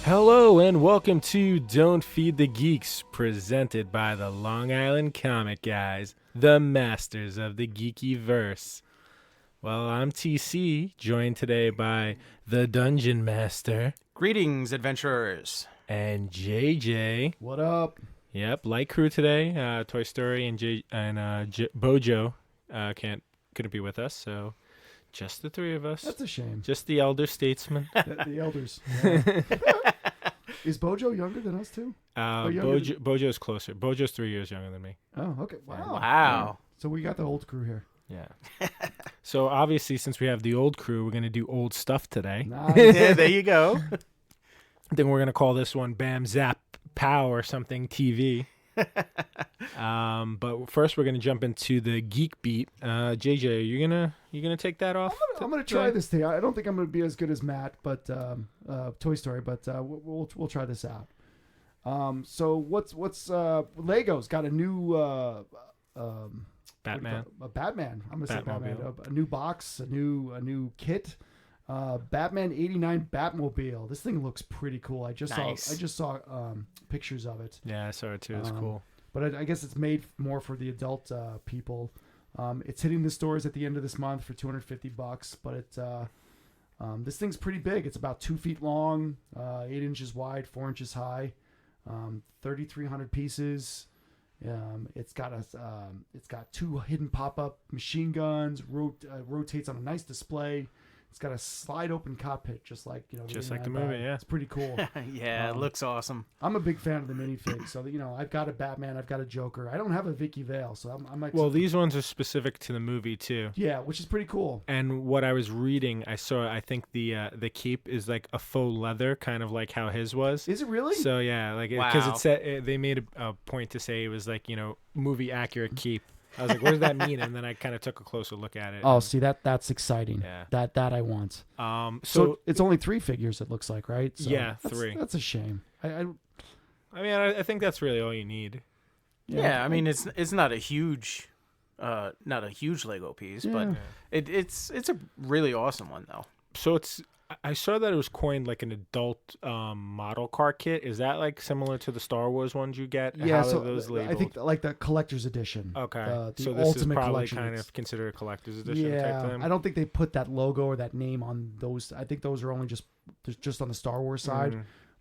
Hello and welcome to Don't Feed the Geeks, presented by the Long Island Comic Guys, the masters of the geeky verse. Well, I'm TC, joined today by the Dungeon Master Greetings, adventurers. and JJ. What up? Yep, light crew today. Toy Story and Bojo couldn't be with us, so just the three of us. That's a shame. Just the elder statesman. The elders. Yeah. Is Bojo younger than us too? Bojo's closer. Bojo's 3 years younger than me. Oh, okay. Wow. Wow. So we got the old crew here. Yeah. So obviously, since we have the old crew, we're gonna do old stuff today. Nice. Yeah, there you go. Then we're gonna call this one Bam Zap Pow or something TV. But first, we're gonna jump into the geek beat. JJ, are you gonna take that off? I'm gonna try this thing. I don't think I'm gonna be as good as Matt, but Toy Story. But we'll try this out. So what's Lego's got a new Batman. A Batman. I'm gonna say Batman. Batmobile. A new box. A new kit. Batman '89 Batmobile. This thing looks pretty cool. I just saw pictures of it. Yeah, I saw it too. It's cool. But I guess it's made more for the adult people. It's hitting the stores at the end of this month for $250. But this thing's pretty big. It's about 2 feet long, 8 inches wide, 4 inches high, 3,300 pieces. It's got 2 hidden pop-up machine guns. Rotates on a nice display. It's got a slide open cockpit, just like the movie. Yeah, it's pretty cool. Yeah, it looks awesome. I'm a big fan of the minifig, so I've got a Batman, I've got a Joker. I don't have a Vicky Vale, so I'm like. Well, these ones are specific to the movie too. Yeah, which is pretty cool. And what I was reading, I think the cape is like a faux leather, kind of like how his was. Is it really? So yeah, like because Wow. it said they made a point to say it was like movie accurate cape. I was like, what does that mean? And then I kind of took a closer look at it. Oh, see that's exciting. Yeah. That I want. So it's only 3 figures. It looks like, right? So yeah, that's, 3. That's a shame. I mean, I think that's really all you need. Yeah, I mean it's not a huge Lego piece, but it's a really awesome one though. So I saw that it was coined like an adult model car kit. Is that like similar to the Star Wars ones you get? Yeah, How so are those labeled? I think like the collector's edition. Okay, the so this is Ultimate probably Collection. kind of considered a collector's edition type Yeah, thing. I don't think they put that logo or that name on those. I think those are only just on the Star Wars side,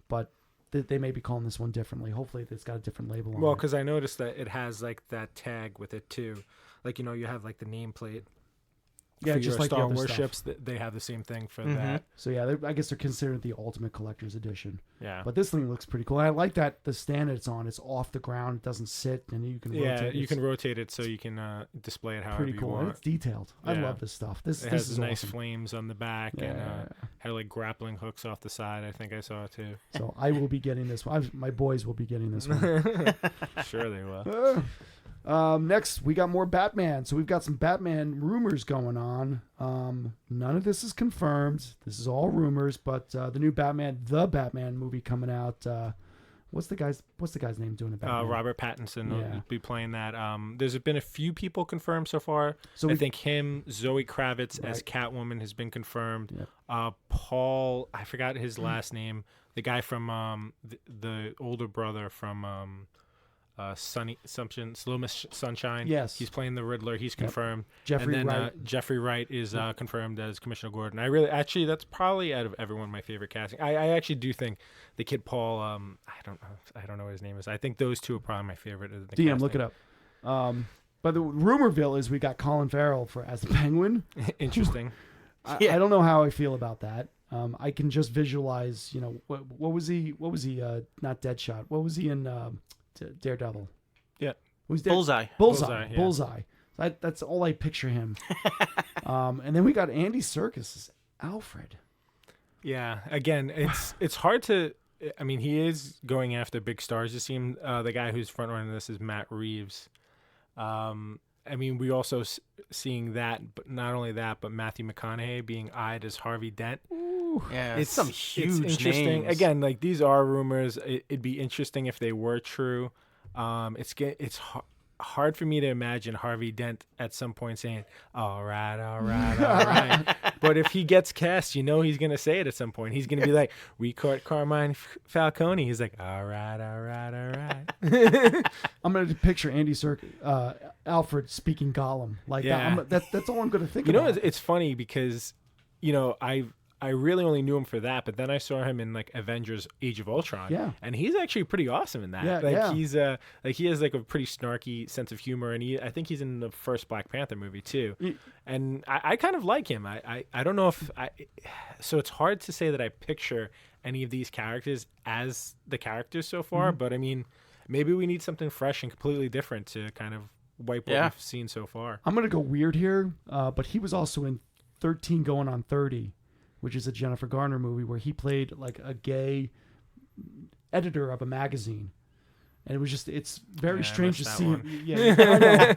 but they may be calling this one differently. Hopefully, it's got a different label on it. Well, because I noticed that it has like that tag with it too. Like you have like the nameplate. Yeah, for just your like the Star other Wars stuff. ships, they have the same thing for that. So yeah, I guess they're considered the Ultimate Collector's Edition. Yeah, But this thing looks pretty cool. I like that the stand it's on. It's off the ground. It doesn't sit, and you can rotate it. you can rotate it so you can display it however Pretty cool. you And want. it's detailed. I Yeah. love this stuff. This It has is nice awesome. flames on the back and Yeah. had like grappling hooks off the side. I think I saw it too. So I will be getting this one. My boys will be getting this one. Sure they will. Next, we got more Batman. So we've got some Batman rumors going on. None of this is confirmed. This is all rumors. But the new the Batman movie coming out. What's the guy's name doing the Batman? Robert Pattinson Yeah. will be playing that. There's been a few people confirmed so far. So I think him, Zoe Kravitz as Right. Catwoman has been confirmed. Yep. Paul, I forgot his last name. The guy from the older brother from Slow Miss Sunshine. Yes. He's playing the Riddler. He's confirmed. Jeffrey and then, Wright. Jeffrey Wright is confirmed as Commissioner Gordon. That's probably out of everyone my favorite casting. I actually do think the kid Paul. I don't know what his name is. I think those two are probably my favorite. DM, look it up. But the rumorville is we got Colin Farrell as the Penguin. Interesting. I don't know how I feel about that. I can just visualize. What was he? Not Deadshot. What was he in? Daredevil. Yeah. Who's Bullseye. Bullseye, yeah. Bullseye. That's all I picture him. And then we got Andy Serkis as Alfred. Yeah. Again, it's hard to. I mean, he is going after big stars. It seems the guy who's front running this is Matt Reeves. I mean, we also seeing that, but not only that, but Matthew McConaughey being eyed as Harvey Dent. Yeah, it's some huge interesting. names. Again, like these are rumors. It'd be interesting if they were true. It's hard for me to imagine Harvey Dent at some point saying, all right, all right, all right. But if he gets cast, you know he's going to say it at some point. He's going to be like, we caught Carmine Falcone. He's like, all right, all right, all right. I'm going to picture Andy Serkis, Alfred speaking Gollum. Like that's all I'm going to think about. You know, it's funny because, you know, I really only knew him for that, but then I saw him in like Avengers: Age of Ultron, and he's actually pretty awesome in that. He's like he has like a pretty snarky sense of humor, and I think he's in the first Black Panther movie too, and I kind of like him. I don't know if so it's hard to say that I picture any of these characters as the characters so far, but I mean, maybe we need something fresh and completely different to kind of wipe what we've seen so far. I'm gonna go weird here, but he was also in 13 Going on 30. Which is a Jennifer Garner movie where he played like a gay editor of a magazine, and it was just—it's very strange to see him. Yeah,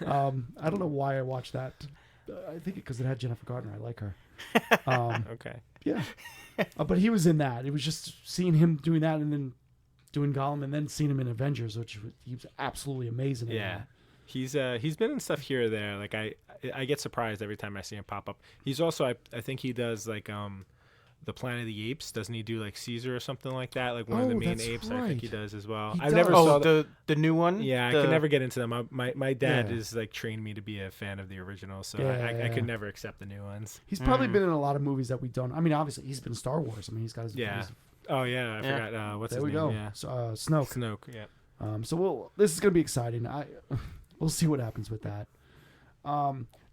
I don't know why I watched that. I think because it had Jennifer Garner. I like her. Okay. Yeah, but he was in that. It was just seeing him doing that, and then doing Gollum, and then seeing him in Avengers, which he was absolutely amazing. Yeah. He's been in stuff here or there. Like I get surprised every time I see him pop up. He's also I think he does like the Planet of the Apes. Doesn't he do like Caesar or something like that? Like one of the main apes. Right. I think he does as well. I've never saw the new one. Yeah, I could never get into them. My dad is like trained me to be a fan of the original, so I could never accept the new ones. He's probably been in a lot of movies that we don't. I mean, obviously he's been in Star Wars. I mean, he's got his Oh yeah, I forgot what's there his we name. go. Yeah. So, Snoke. Snoke. Yeah. So this is gonna be exciting. We'll see what happens with that.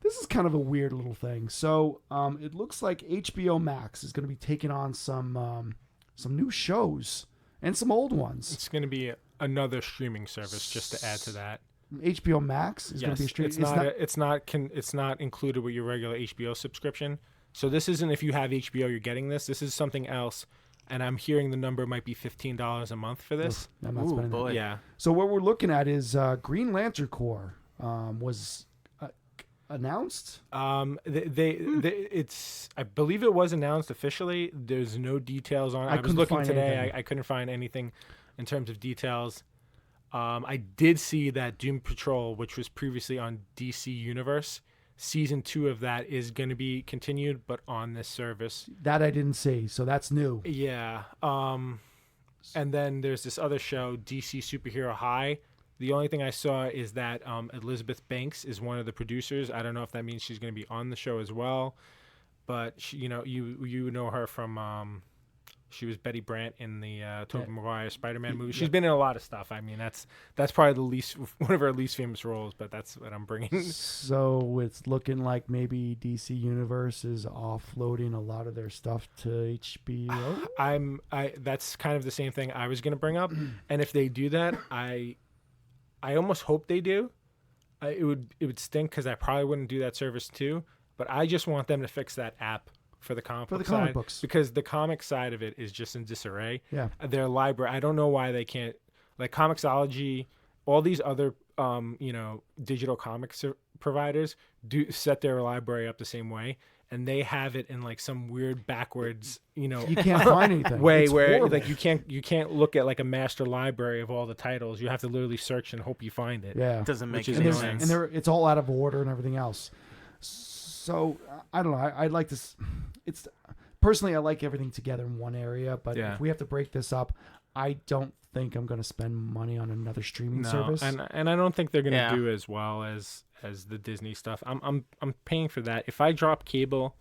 This is kind of a weird little thing. So it looks like HBO Max is going to be taking on some new shows and some old ones. It's going to be another streaming service, just to add to that. HBO Max is going to be a streaming. It's not included with your regular HBO subscription. So this isn't if you have HBO, you're getting this. This is something else. And I'm hearing the number might be $15 a month for this. I'm not spending boy. that. Yeah. So what we're looking at is Green Lantern Corps was announced. It's I believe it was announced officially. There's no details on it. I was looking today. I couldn't find anything in terms of details. I did see that Doom Patrol, which was previously on DC Universe, Season 2 of that is going to be continued, but on this service. That I didn't see, so that's new. Yeah. And then there's this other show, DC Superhero High. The only thing I saw is that Elizabeth Banks is one of the producers. I don't know if that means she's going to be on the show as well. But, you know her from... she was Betty Brant in the Tobey Maguire Spider-Man movie. She's been in a lot of stuff. I mean, that's probably one of her least famous roles, but that's what I'm bringing. So it's looking like maybe DC Universe is offloading a lot of their stuff to HBO. That's kind of the same thing I was going to bring up. And if they do that, I almost hope they do. It would stink because I probably wouldn't do that service too. But I just want them to fix that app for the comic books, because the comic side of it is just in disarray. Yeah, their library. I don't know why they can't, like Comixology, all these other digital comics providers do set their library up the same way, and they have it in like some weird backwards, you can't find anything way where horrible. Like you can't look at like a master library of all the titles. You have to literally search and hope you find it. Yeah, it doesn't make any sense. And it's all out of order and everything else. So I don't know. I'd like this. It's personally, I like everything together in one area. But if we have to break this up, I don't think I'm going to spend money on another streaming service. And I don't think they're going to do as well as the Disney stuff. I'm paying for that. If I drop cable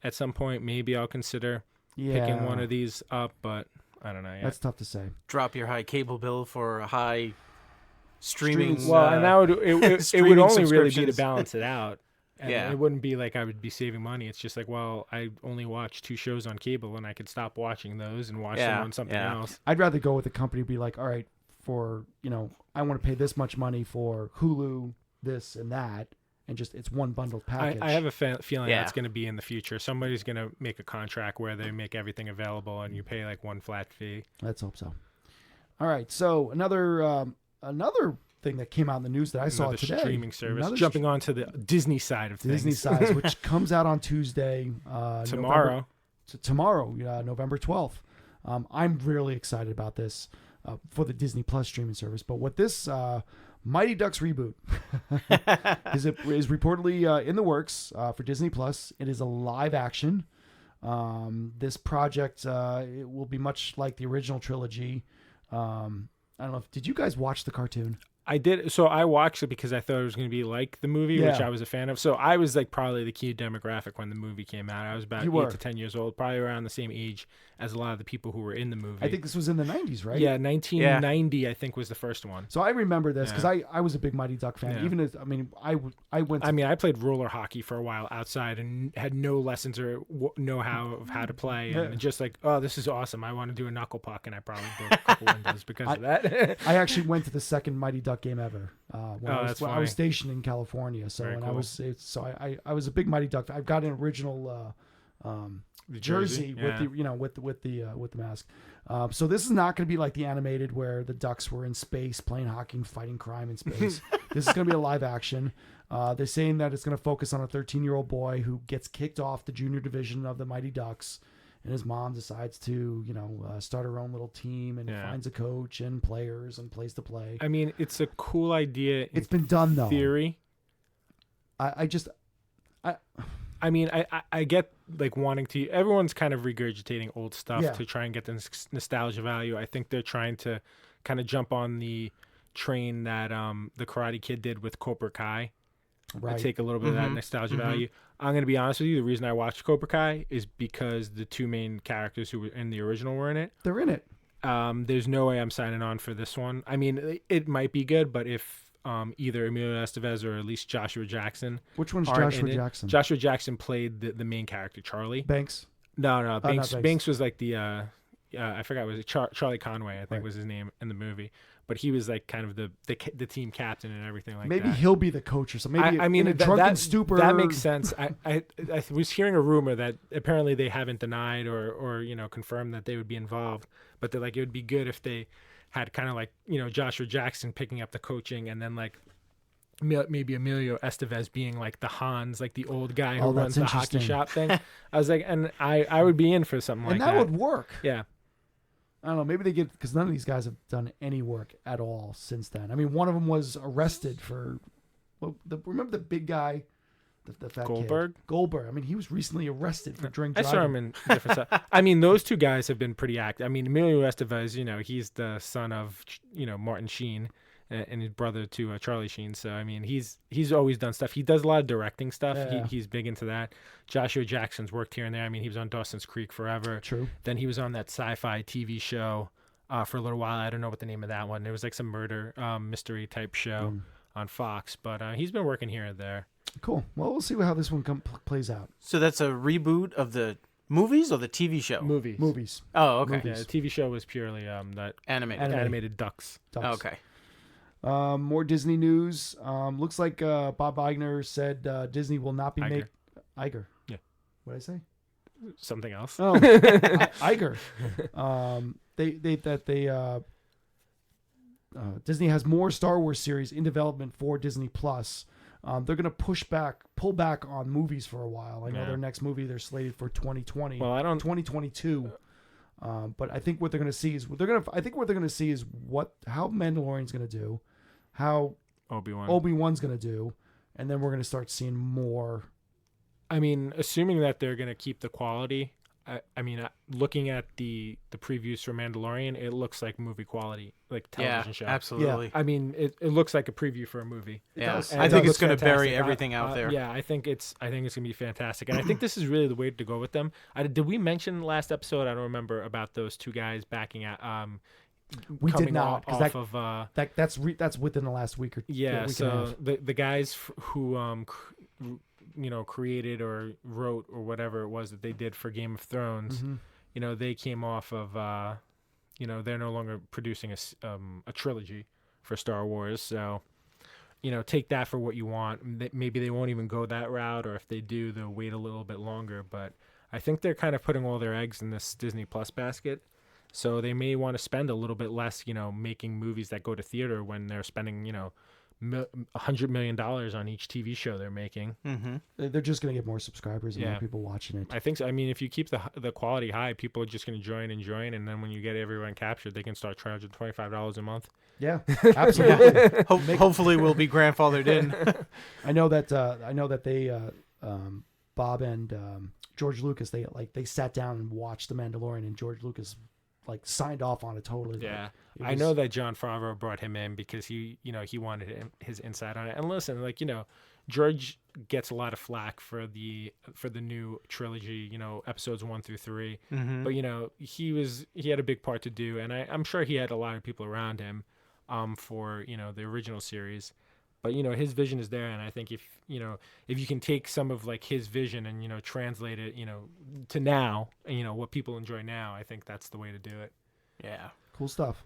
at some point, maybe I'll consider picking one of these up. But I don't know yet. That's tough to say. Drop your high cable bill for a high streaming. Well, and that would it would only really be to balance it out. And it wouldn't be like I would be saving money. It's just like, well, I only watch 2 shows on cable, and I could stop watching those and watch them on something else. I'd rather go with a company, be like, all right, for I want to pay this much money for Hulu, this and that, and just it's one bundled package. I have a feeling that's going to be in the future. Somebody's going to make a contract where they make everything available, and you pay like one flat fee. Let's hope so. All right, so another thing that came out in the news that I saw today. Streaming service. Jumping onto the Disney side of things. Disney side, which comes out on Tuesday. Tomorrow. November 12th. I'm really excited about this for the Disney Plus streaming service. But what this Mighty Ducks reboot is reportedly in the works for Disney Plus. It is a live action. This project it will be much like the original trilogy. I don't know. Did you guys watch the cartoon? I did. So I watched it because I thought it was going to be like the movie, which I was a fan of. So I was like probably the key demographic when the movie came out. I was about 8 to 10 years old, probably around the same age as a lot of the people who were in the movie. I think this was in the 90s, right? Yeah, 1990 I think was the first one. So I remember this because I was a big Mighty Duck fan. Yeah. Even as I went. I played roller hockey for a while outside and had no lessons or know-how of how to play, and just like, oh, this is awesome. I want to do a knuckle puck, and I probably broke a couple windows because of that. I actually went to the second Mighty Duck game ever. When I was stationed in California, so Very cool. I was a big Mighty Duck. I've got an original jersey with the mask. So this is not going to be like the animated where the ducks were in space playing hockey and fighting crime in space. This is going to be a live action. They're saying that it's going to focus on a 13-year-old boy who gets kicked off the junior division of the Mighty Ducks, and his mom decides to start her own little team and finds a coach and players and place to play. I mean, it's a cool idea. It's been done though. Theory. I get like wanting to. Everyone's kind of regurgitating old stuff to try and get the nostalgia value. I think they're trying to kind of jump on the train that the Karate Kid did with Cobra Kai. Right. I take a little bit of that nostalgia value. I'm going to be honest with you. The reason I watched Cobra Kai is because the two main characters who were in the original were in it. They're in it. There's no way I'm signing on for this one. I mean, it might be good, but if either Emilio Estevez or at least Joshua Jackson. Which one's Joshua Jackson? Joshua Jackson played the main character, Charlie. Banks? No, Banks. Banks. Banks was like the, I forgot, was it Charlie Conway, I think was his name in the movie. But he was like kind of the team captain and everything like that. Maybe he'll be the coach or something. Maybe in a drunken stupor. That makes sense. I was hearing a rumor that apparently they haven't denied or confirmed that they would be involved. But they're like, it would be good if they had kind of like, Joshua Jackson picking up the coaching and then like maybe Emilio Estevez being like the Hans, like the old guy who runs the hockey shop thing. I was like, and I would be in for something like that. And that would work. Yeah. I don't know. Maybe they get, because none of these guys have done any work at all since then. I mean, one of them was arrested for, remember the big guy, the fat Goldberg? kid? Goldberg. I mean, he was recently arrested for drink I driving. saw him in different stuff. I mean, those two guys have been pretty active. I mean, Emilio Estevez, he's the son of, Martin Sheen and his brother to Charlie Sheen. So, I mean, he's always done stuff. He does a lot of directing stuff. Yeah. He's big into that. Joshua Jackson's worked here and there. I mean, he was on Dawson's Creek forever. True. Then he was on that sci-fi TV show for a little while. I don't know what the name of that one. It was like some murder mystery type show on Fox. But he's been working here and there. Cool. Well, we'll see how this one plays out. So that's a reboot of the movies or the TV show? Movies. Oh, okay. Yeah, the TV show was purely that Animated ducks. Oh, okay. More Disney news. Looks like Bob Iger said Disney will not be making Iger. Yeah. What did I say? Something else. Oh, Iger. Disney has more Star Wars series in development for Disney Plus. They're going to pull back on movies for a while. I know their next movie they're slated for 2020. Well, 2022. But I think what they're going to see is how Mandalorian's going to do, how Obi-Wan's going to do, and then we're going to start seeing more. I mean, assuming that they're going to keep the quality. I mean, looking at the previews for Mandalorian, it looks like movie quality, like television show. Absolutely. Yeah. I mean, it looks like a preview for a movie. I think it's going to bury everything out there. Yeah, I think it's going to be fantastic, and I think this is really the way to go with them. Did we mention last episode? I don't remember about those two guys backing out. We did not, because that's within the last week or yeah. So the guys who created or wrote or whatever it was that they did for Game of Thrones, they came off of, they're no longer producing a trilogy for Star Wars. So, take that for what you want. Maybe they won't even go that route, or if they do, they'll wait a little bit longer. But I think they're kind of putting all their eggs in this Disney Plus basket. So they may want to spend a little bit less, making movies that go to theater when they're spending, $100 million on each TV show they're making. Mm-hmm. They're just going to get more subscribers and Yeah. more people watching it. I think so. I mean, if you keep the quality high, people are just going to join, and then when you get everyone captured, they can start charging $25 a month. Yeah, absolutely. Hopefully, we'll be grandfathered in. I know that they Bob and George Lucas they sat down and watched The Mandalorian, and George Lucas like signed off on it totally. Yeah, Like, I know that Jon Favreau brought him in because he wanted his insight on it. And listen, like, George gets a lot of flack for the new trilogy, episodes 1 through 3. Mm-hmm. But he had a big part to do, and I'm sure he had a lot of people around him, for the original series. But his vision is there, and I think if you can take some of like his vision and translate it to now, what people enjoy now, I think that's the way to do it. Yeah. cool stuff.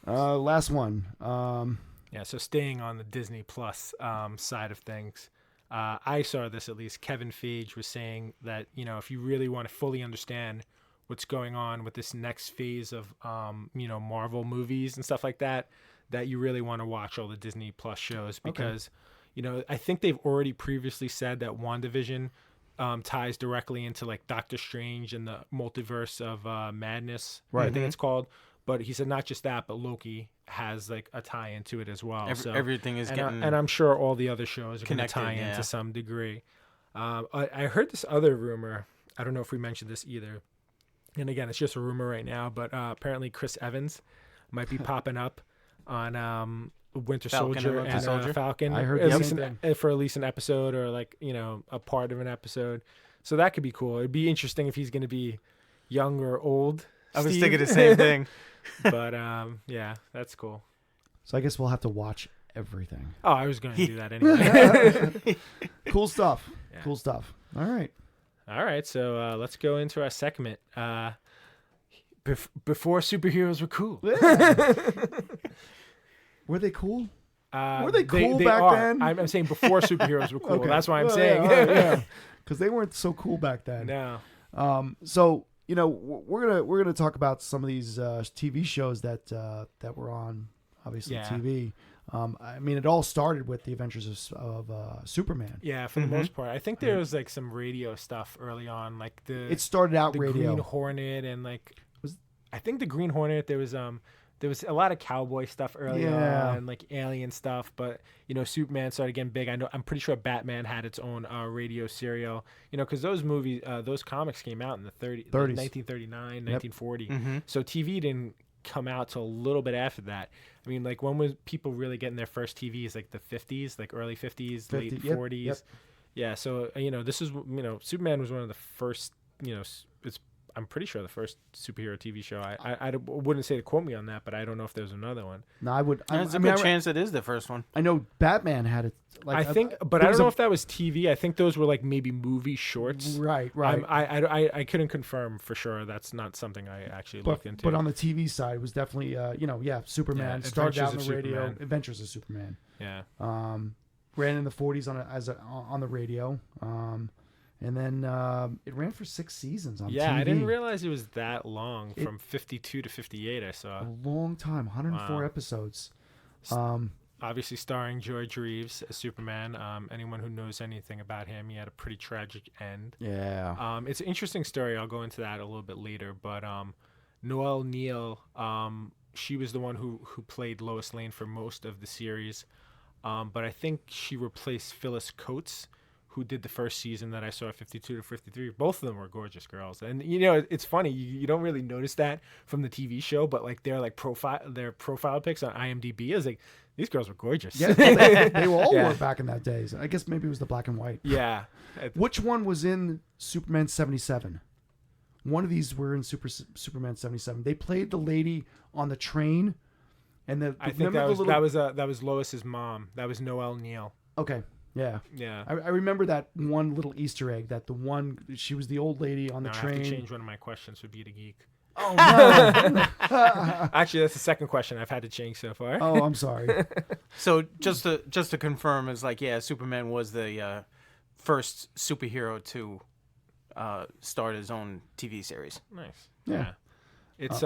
Last one. Yeah, so staying on the Disney Plus side of things, I saw this at least. Kevin Feige was saying that if you really want to fully understand what's going on with this next phase of Marvel movies and stuff like that, that you really want to watch all the Disney Plus shows because I think they've already previously said that WandaVision ties directly into like Doctor Strange and the multiverse of madness, Right. I think it's called. But he said not just that, but Loki has like a tie into it as well. Everything is getting and I'm sure all the other shows are going to connected, tie in yeah. to some degree. I heard this other rumor. I don't know if we mentioned this either. And again, it's just a rumor right now, but apparently Chris Evans might be popping up on Winter Falcon Soldier and Winter and Soldier. Falcon. I heard at the least same thing. for at least an episode or like a part of an episode. So that could be cool. It'd be interesting if he's going to be young or old. I was Steve. thinking the same thing. But yeah, that's cool. So I guess we'll have to watch everything. Oh, I was going to do that anyway. Cool stuff. Yeah. Cool stuff. All right. All right, so let's go into our segment. Before superheroes were cool. Were they cool? Were they cool back then? I'm saying before superheroes were cool. Okay. That's why I'm Well, saying. yeah, because they weren't so cool back then. No. So we're gonna talk about some of these TV shows that were on obviously Yeah. TV. I mean, it all started with the Adventures of Superman. Yeah, for the most part. I think there was like some radio stuff early on, like It started out the radio. Green Hornet and like I think the Green Hornet there was a lot of cowboy stuff early on and like alien stuff, but Superman started getting big. I'm pretty sure Batman had its own radio serial, because those movies, those comics came out in the 30s. 1939, 1940. Mm-hmm. So TV didn't come out till a little bit after that. I mean, like when was people really getting their first TVs? Like the 50s, like early 50s, late 40s. Yep. Yeah. So this is Superman was one of the first. I'm pretty sure the first superhero TV show. I wouldn't say to quote me on that, but I don't know if there's another one. No, I would. There's a mean, good chance it is the first one. I know Batman had it. Like I think, but I don't know if that was TV. I think those were like maybe movie shorts. Right. I couldn't confirm for sure. That's not something I actually looked into. But on the TV side, it was definitely Superman Yeah, started out on Adventures the of radio. Superman. Adventures of Superman. Yeah. Ran in the 40s on the radio. And then it ran for 6 seasons on TV. Yeah, I didn't realize it was that long, from 52 to 58. I saw. A long time, 104 Wow. episodes. Obviously starring George Reeves as Superman. Anyone who knows anything about him, he had a pretty tragic end. Yeah. It's an interesting story. I'll go into that a little bit later. But Noelle Neal, she was the one who played Lois Lane for most of the series. But I think she replaced Phyllis Coates, who did the first season that I saw, 52 to 53. Both of them were gorgeous girls. And, it's funny. You don't really notice that from the TV show, but, like, their profile pics on IMDb is like, these girls were gorgeous. Yeah, they all were back in that days. I guess maybe it was the black and white. Yeah. Which one was in Superman 77? One of these were in Superman 77. They played the lady on the train, and I think that was Lois's mom. That was Noelle Neal. Okay. Yeah. Yeah. I remember that one little Easter egg, that she was the old lady on the I train. have to change one of my questions for Be the Geek. Oh, no. Actually, that's the second question I've had to change so far. Oh, I'm sorry. So just to confirm, is like, yeah, Superman was the first superhero to start his own TV series. Nice. Yeah. It's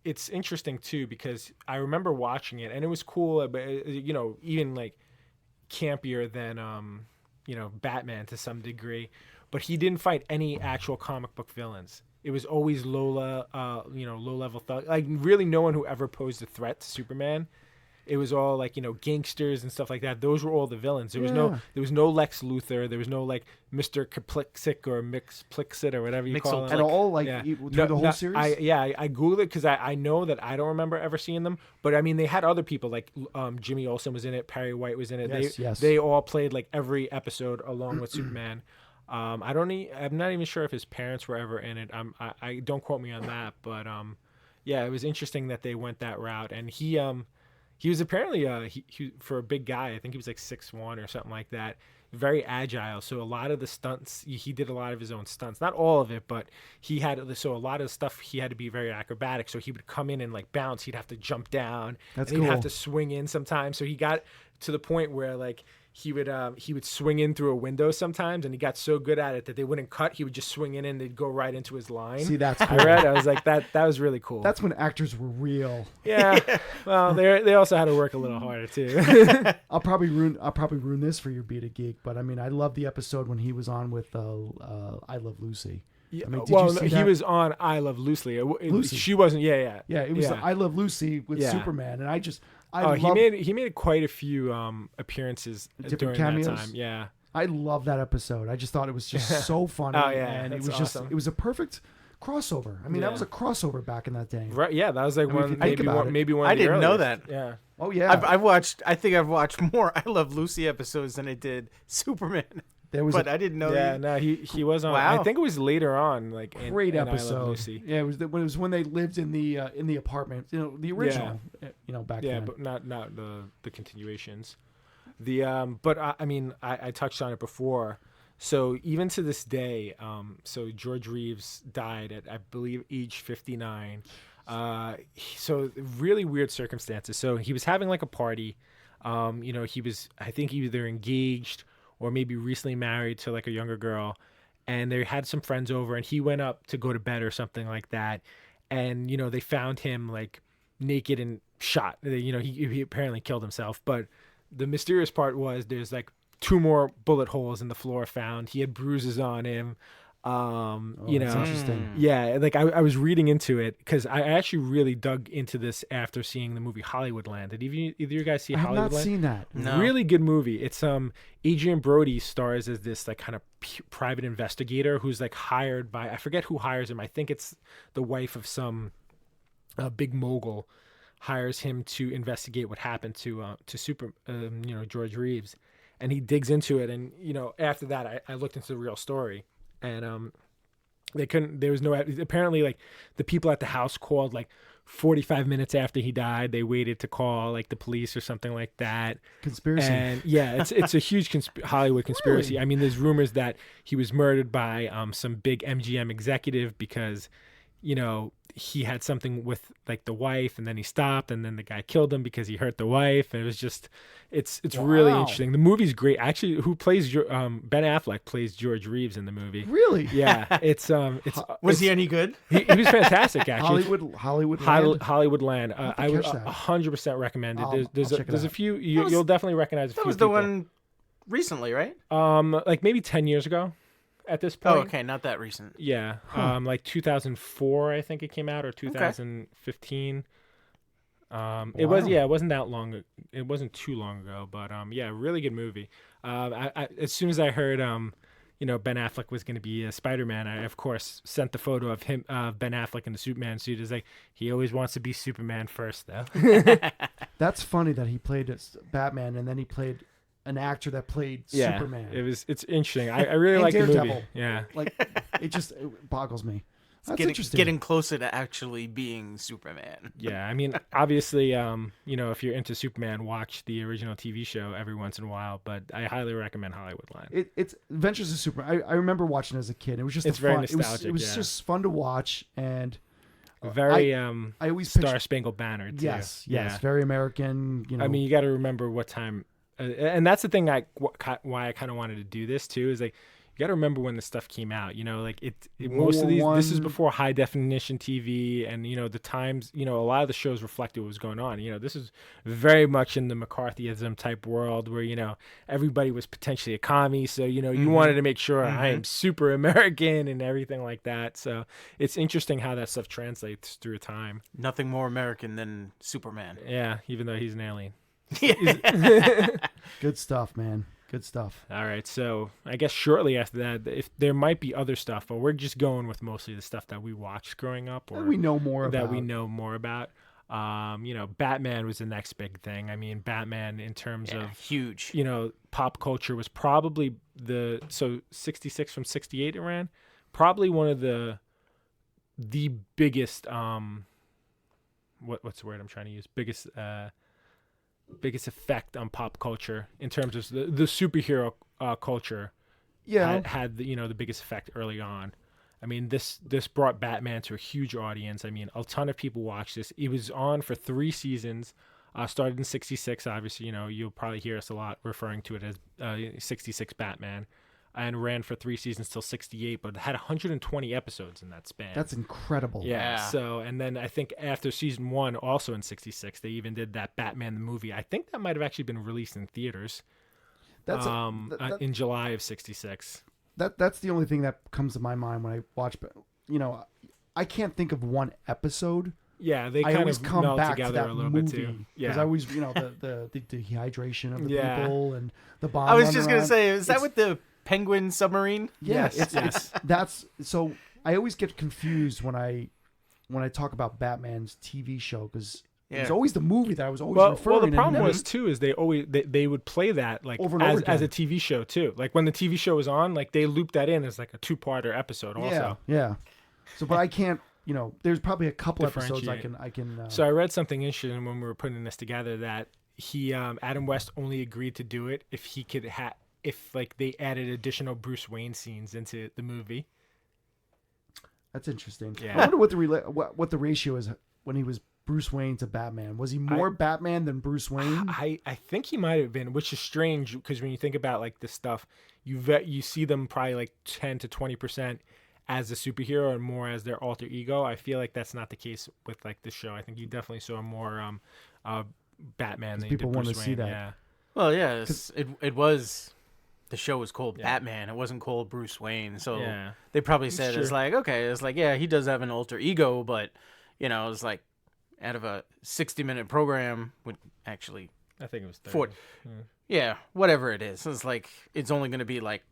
it's interesting too because I remember watching it and it was cool, but even like campier than Batman to some degree, but he didn't fight any actual comic book villains. It was always low level thug. Like really, no one who ever posed a threat to Superman. It was all like gangsters and stuff like that. Those were all the villains. There was no Lex Luthor. There was no like Mr. Kaplixik or Mixplixit or whatever you call him. At all, through the whole series. I googled it because I know that I don't remember ever seeing them. But I mean, they had other people like Jimmy Olsen was in it. Perry White was in it. Yes. They all played like every episode along with Superman. I'm not even sure if his parents were ever in it. I don't quote me on that, but it was interesting that they went that route. And he was apparently he for a big guy. I think he was like 6'1" or something like that. Very agile. So a lot of the stunts, he did a lot of his own stunts. Not all of it, but he had a lot of stuff. He had to be very acrobatic. So he would come in and like bounce. He'd have to jump down. That's and cool. He'd have to swing in sometimes. So he got to the point where like he would swing in through a window sometimes, and he got so good at it that they wouldn't cut. He would just swing in and they'd go right into his line. See, that's cool. I was like that was really cool. That's when actors were real. Yeah. Well, they also had to work a little harder too. I'll probably ruin this for your Beat a Geek, but I mean, I love the episode when he was on with I Love Lucy. Yeah, I mean, he was on I Love Lucy. Lucy. She wasn't. Yeah. Yeah, it was I Love Lucy with Superman, and he made quite a few appearances different during cameos. that time. Yeah. I love that episode. I just thought it was just so funny. Oh, yeah, and it that's was awesome. it was a perfect crossover. I mean, that was a crossover back in that day. Right. Yeah, that was like maybe one of the I didn't know that. Yeah. Oh yeah. I think I've watched more I Love Lucy episodes than I did Superman. I didn't know. Yeah, no, he was on. Wow. I think it was later on, like great in episode. I Love Lucy. Yeah, it was when they lived in the apartment. The original. Back then. Yeah, but not the continuations. But I mean, I touched on it before. So even to this day, so George Reeves died at I believe age 59. So really weird circumstances. So he was having like a party. He was I think either engaged or maybe recently married to like a younger girl, and they had some friends over, and he went up to go to bed or something like that, and they found him like naked and shot. He apparently killed himself, but the mysterious part was there's like 2 more bullet holes in the floor found. He had bruises on him. That's interesting. Yeah, like I was reading into it because I actually really dug into this after seeing the movie Hollywoodland. Did either of you guys see Hollywoodland? I have not seen that. No. Really good movie. It's Adrian Brody stars as this like kind of private investigator who's like hired by, I forget who hires him. I think it's the wife of some big mogul hires him to investigate what happened to George Reeves, and he digs into it. And after that, I looked into the real story. And there was no, apparently like the people at the house called like 45 minutes after he died. They waited to call like the police or something like that. Conspiracy. And yeah, it's a huge Hollywood conspiracy. Really? I mean, there's rumors that he was murdered by some big MGM executive because, he had something with like the wife, and then he stopped, and then the guy killed him because he hurt the wife. And it was just, it's really interesting. The movie's great. Actually, who plays Ben Affleck plays George Reeves in the movie. Really? Yeah. Was he any good? He was fantastic. Actually, Hollywoodland. I would 100% recommend it. There's a few you'll definitely recognize. That was the one recently, right? Like maybe 10 years ago. At this point. Oh, okay, not that recent. Yeah, like 2004, I think it came out, or 2015. It wasn't that long. It wasn't too long ago, but really good movie. As soon as I heard, Ben Affleck was going to be Spider-Man, I of course sent the photo of him, Ben Affleck in the Superman suit. It's like he always wants to be Superman first, though. That's funny that he played Batman and then he played an actor that played Superman. It's interesting. I really like the movie. Yeah, like it boggles me. That's interesting. Getting closer to actually being Superman. Yeah, I mean, obviously, if you're into Superman, watch the original TV show every once in a while. But I highly recommend Hollywoodland. It's Adventures of Superman. I remember watching it as a kid. It was just very nostalgic. It was just fun to watch, and very I always Star Spangled Banner too. Yes, very American. I mean, you got to remember what time. And that's the thing why I kind of wanted to do this too, is like you got to remember when this stuff came out. You know, like most of these, this is before high definition TV, and you know the times. You know, a lot of the shows reflected what was going on. You know, this is very much in the McCarthyism type world where you know everybody was potentially a commie, so you know you wanted to make sure I am super American and everything like that. So it's interesting how that stuff translates through time. Nothing more American than Superman. Yeah, even though he's an alien. Good stuff, man. Good stuff. All right, so I guess shortly after that, if there might be other stuff, but we're just going with mostly the stuff that we watched growing up, or that we know more about. You know, Batman was the next big thing. I mean, Batman in terms of huge. You know, pop culture was probably 66 from 68 it ran, probably one of the biggest what's the word I'm trying to use? Biggest effect on pop culture in terms of the superhero culture. Had the, you know, the biggest effect early on. I mean, this brought Batman to a huge audience. I mean, a ton of people watched this. It was on for 3 seasons. Started in 66. Obviously, you know, you'll probably hear us a lot referring to it as 66 Batman, and ran for 3 seasons till 68, but had 120 episodes in that span. That's incredible. Yeah. So, and then I think after season 1, also in 66, they even did that Batman the movie. I think that might have actually been released in theaters. That's in July of 66. That's the only thing that comes to my mind when I watch. You know, I can't think of one episode. Yeah, they I kind always of come meld back together to that a little movie, bit too. Yeah, because I always, you know, the dehydration of the Yeah. people and the bomb. I was just gonna around. say, is that with the Penguin submarine? Yeah, Yes. that's so. I always get confused when I talk about Batman's TV show because it's always the movie that I was always referring. Well, the and problem never- was too is they would play that like Over and over as a again. TV show too. Like when the TV show was on, like they looped that in as like a 2-parter episode also. Yeah. So, but I can't. You know, there's probably a couple episodes I Differentiate. can. So I read something interesting when we were putting this together that he Adam West only agreed to do it if he could if like they added additional Bruce Wayne scenes into the movie. That's interesting. Yeah. I wonder what the ratio is when he was Bruce Wayne to Batman. Was he more Batman than Bruce Wayne? I think he might have been, which is strange because when you think about like this stuff, you see them probably like 10 to 20% as a superhero and more as their alter ego. I feel like that's not the case with like this show. I think you definitely saw more Batman than you did people Bruce want to Wayne. see that. Yeah. Well, yeah, it was. The show was called Batman. It wasn't called Bruce Wayne. So they probably said it's like, okay, it's like, yeah, he does have an alter ego, but you know, it's like out of a 60-minute program would actually I think it was 30. Yeah, whatever it is. It's like it's only going to be like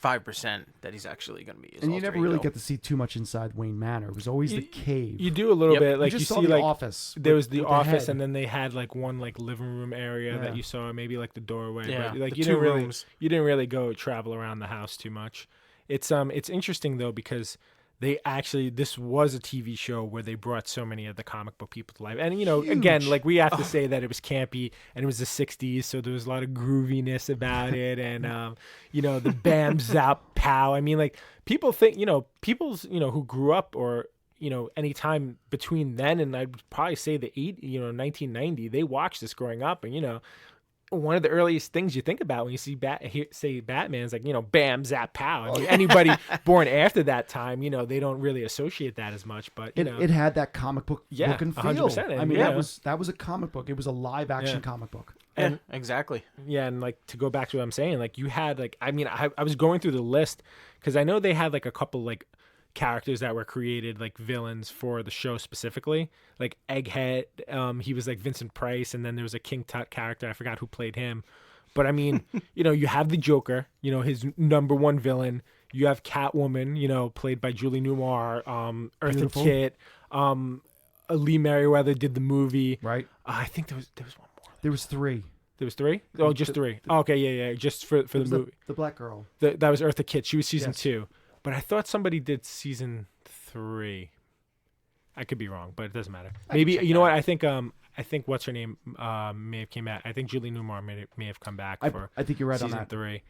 5% that he's actually going to be his And you alter never really ego. get to see too much inside Wayne Manor. It was always the cave. You do a little bit, like you you just saw see the like office. there was with the the office, head. and then they had like one like living room area that Yeah. you saw, maybe like the doorway. Yeah, but like the you two didn't really rooms. you didn't really go travel around the house too much. It's interesting though because this was a TV show where they brought so many of the comic book people to life. And, you know, again, like we have to say that it was campy and it was the 60s. So there was a lot of grooviness about it. And, you know, the bam, zap, pow. I mean, like people think, you know, who grew up or, you know, any time between then and I'd probably say 1990, they watched this growing up. And, you know, one of the earliest things you think about when you see say Batman is like, you know, bam, zap, pow. I mean, anybody born after that time, you know, they don't really associate that as much. But you know, it had that comic book look and feel. 100%. I mean, Yeah. that was a comic book. It was a live action comic book. And exactly. Yeah, and like to go back to what I'm saying, like you had like I was going through the list because I know they had like a couple like characters that were created like villains for the show specifically, like Egghead. He was like Vincent Price, and then there was a King Tut character. I forgot who played him, but I mean, you know, you have the Joker, you know, his number one villain. You have Catwoman, you know, played by Julie Newmar. Eartha Beautiful. Kitt. Lee Merriweather did the movie. Right. I think there was one more. There was 3. There was 3? Oh, just 3. Okay, yeah, just for the movie. The black girl. That was Eartha Kitt. She was season Yes. 2. But I thought somebody did season 3. I could be wrong, but it doesn't matter. Maybe you know what? I think what's her name may have came back. I think Julie Newmar may have come back for I think you're right on season that. 3.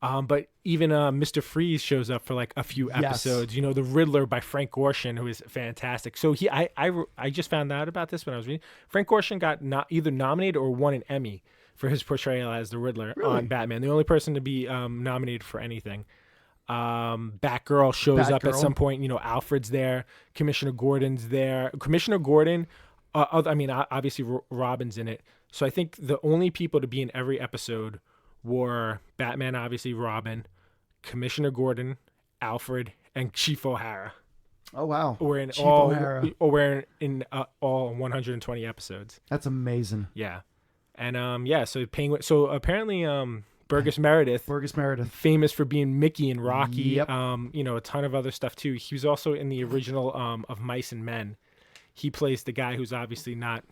But even Mr. Freeze shows up for like a few Yes. episodes. You know, the Riddler by Frank Gorshin, who is fantastic. So I just found out about this when I was reading. Frank Gorshin got either nominated or won an Emmy for his portrayal as the Riddler on Batman. The only person to be nominated for anything. Batgirl shows up at some point. You know, Alfred's there. Commissioner Gordon's there. Commissioner Gordon. Obviously Robin's in it. So I think the only people to be in every episode were Batman, obviously Robin, Commissioner Gordon, Alfred, and Chief O'Hara. Oh wow! We're in Chief O'Hara. We're in all 120 episodes. That's amazing. Yeah, and So Penguin. So apparently, Burgess Meredith, famous for being Mickey in Rocky. Yep. A ton of other stuff too. He was also in the original of Mice and Men. He plays the guy who's obviously not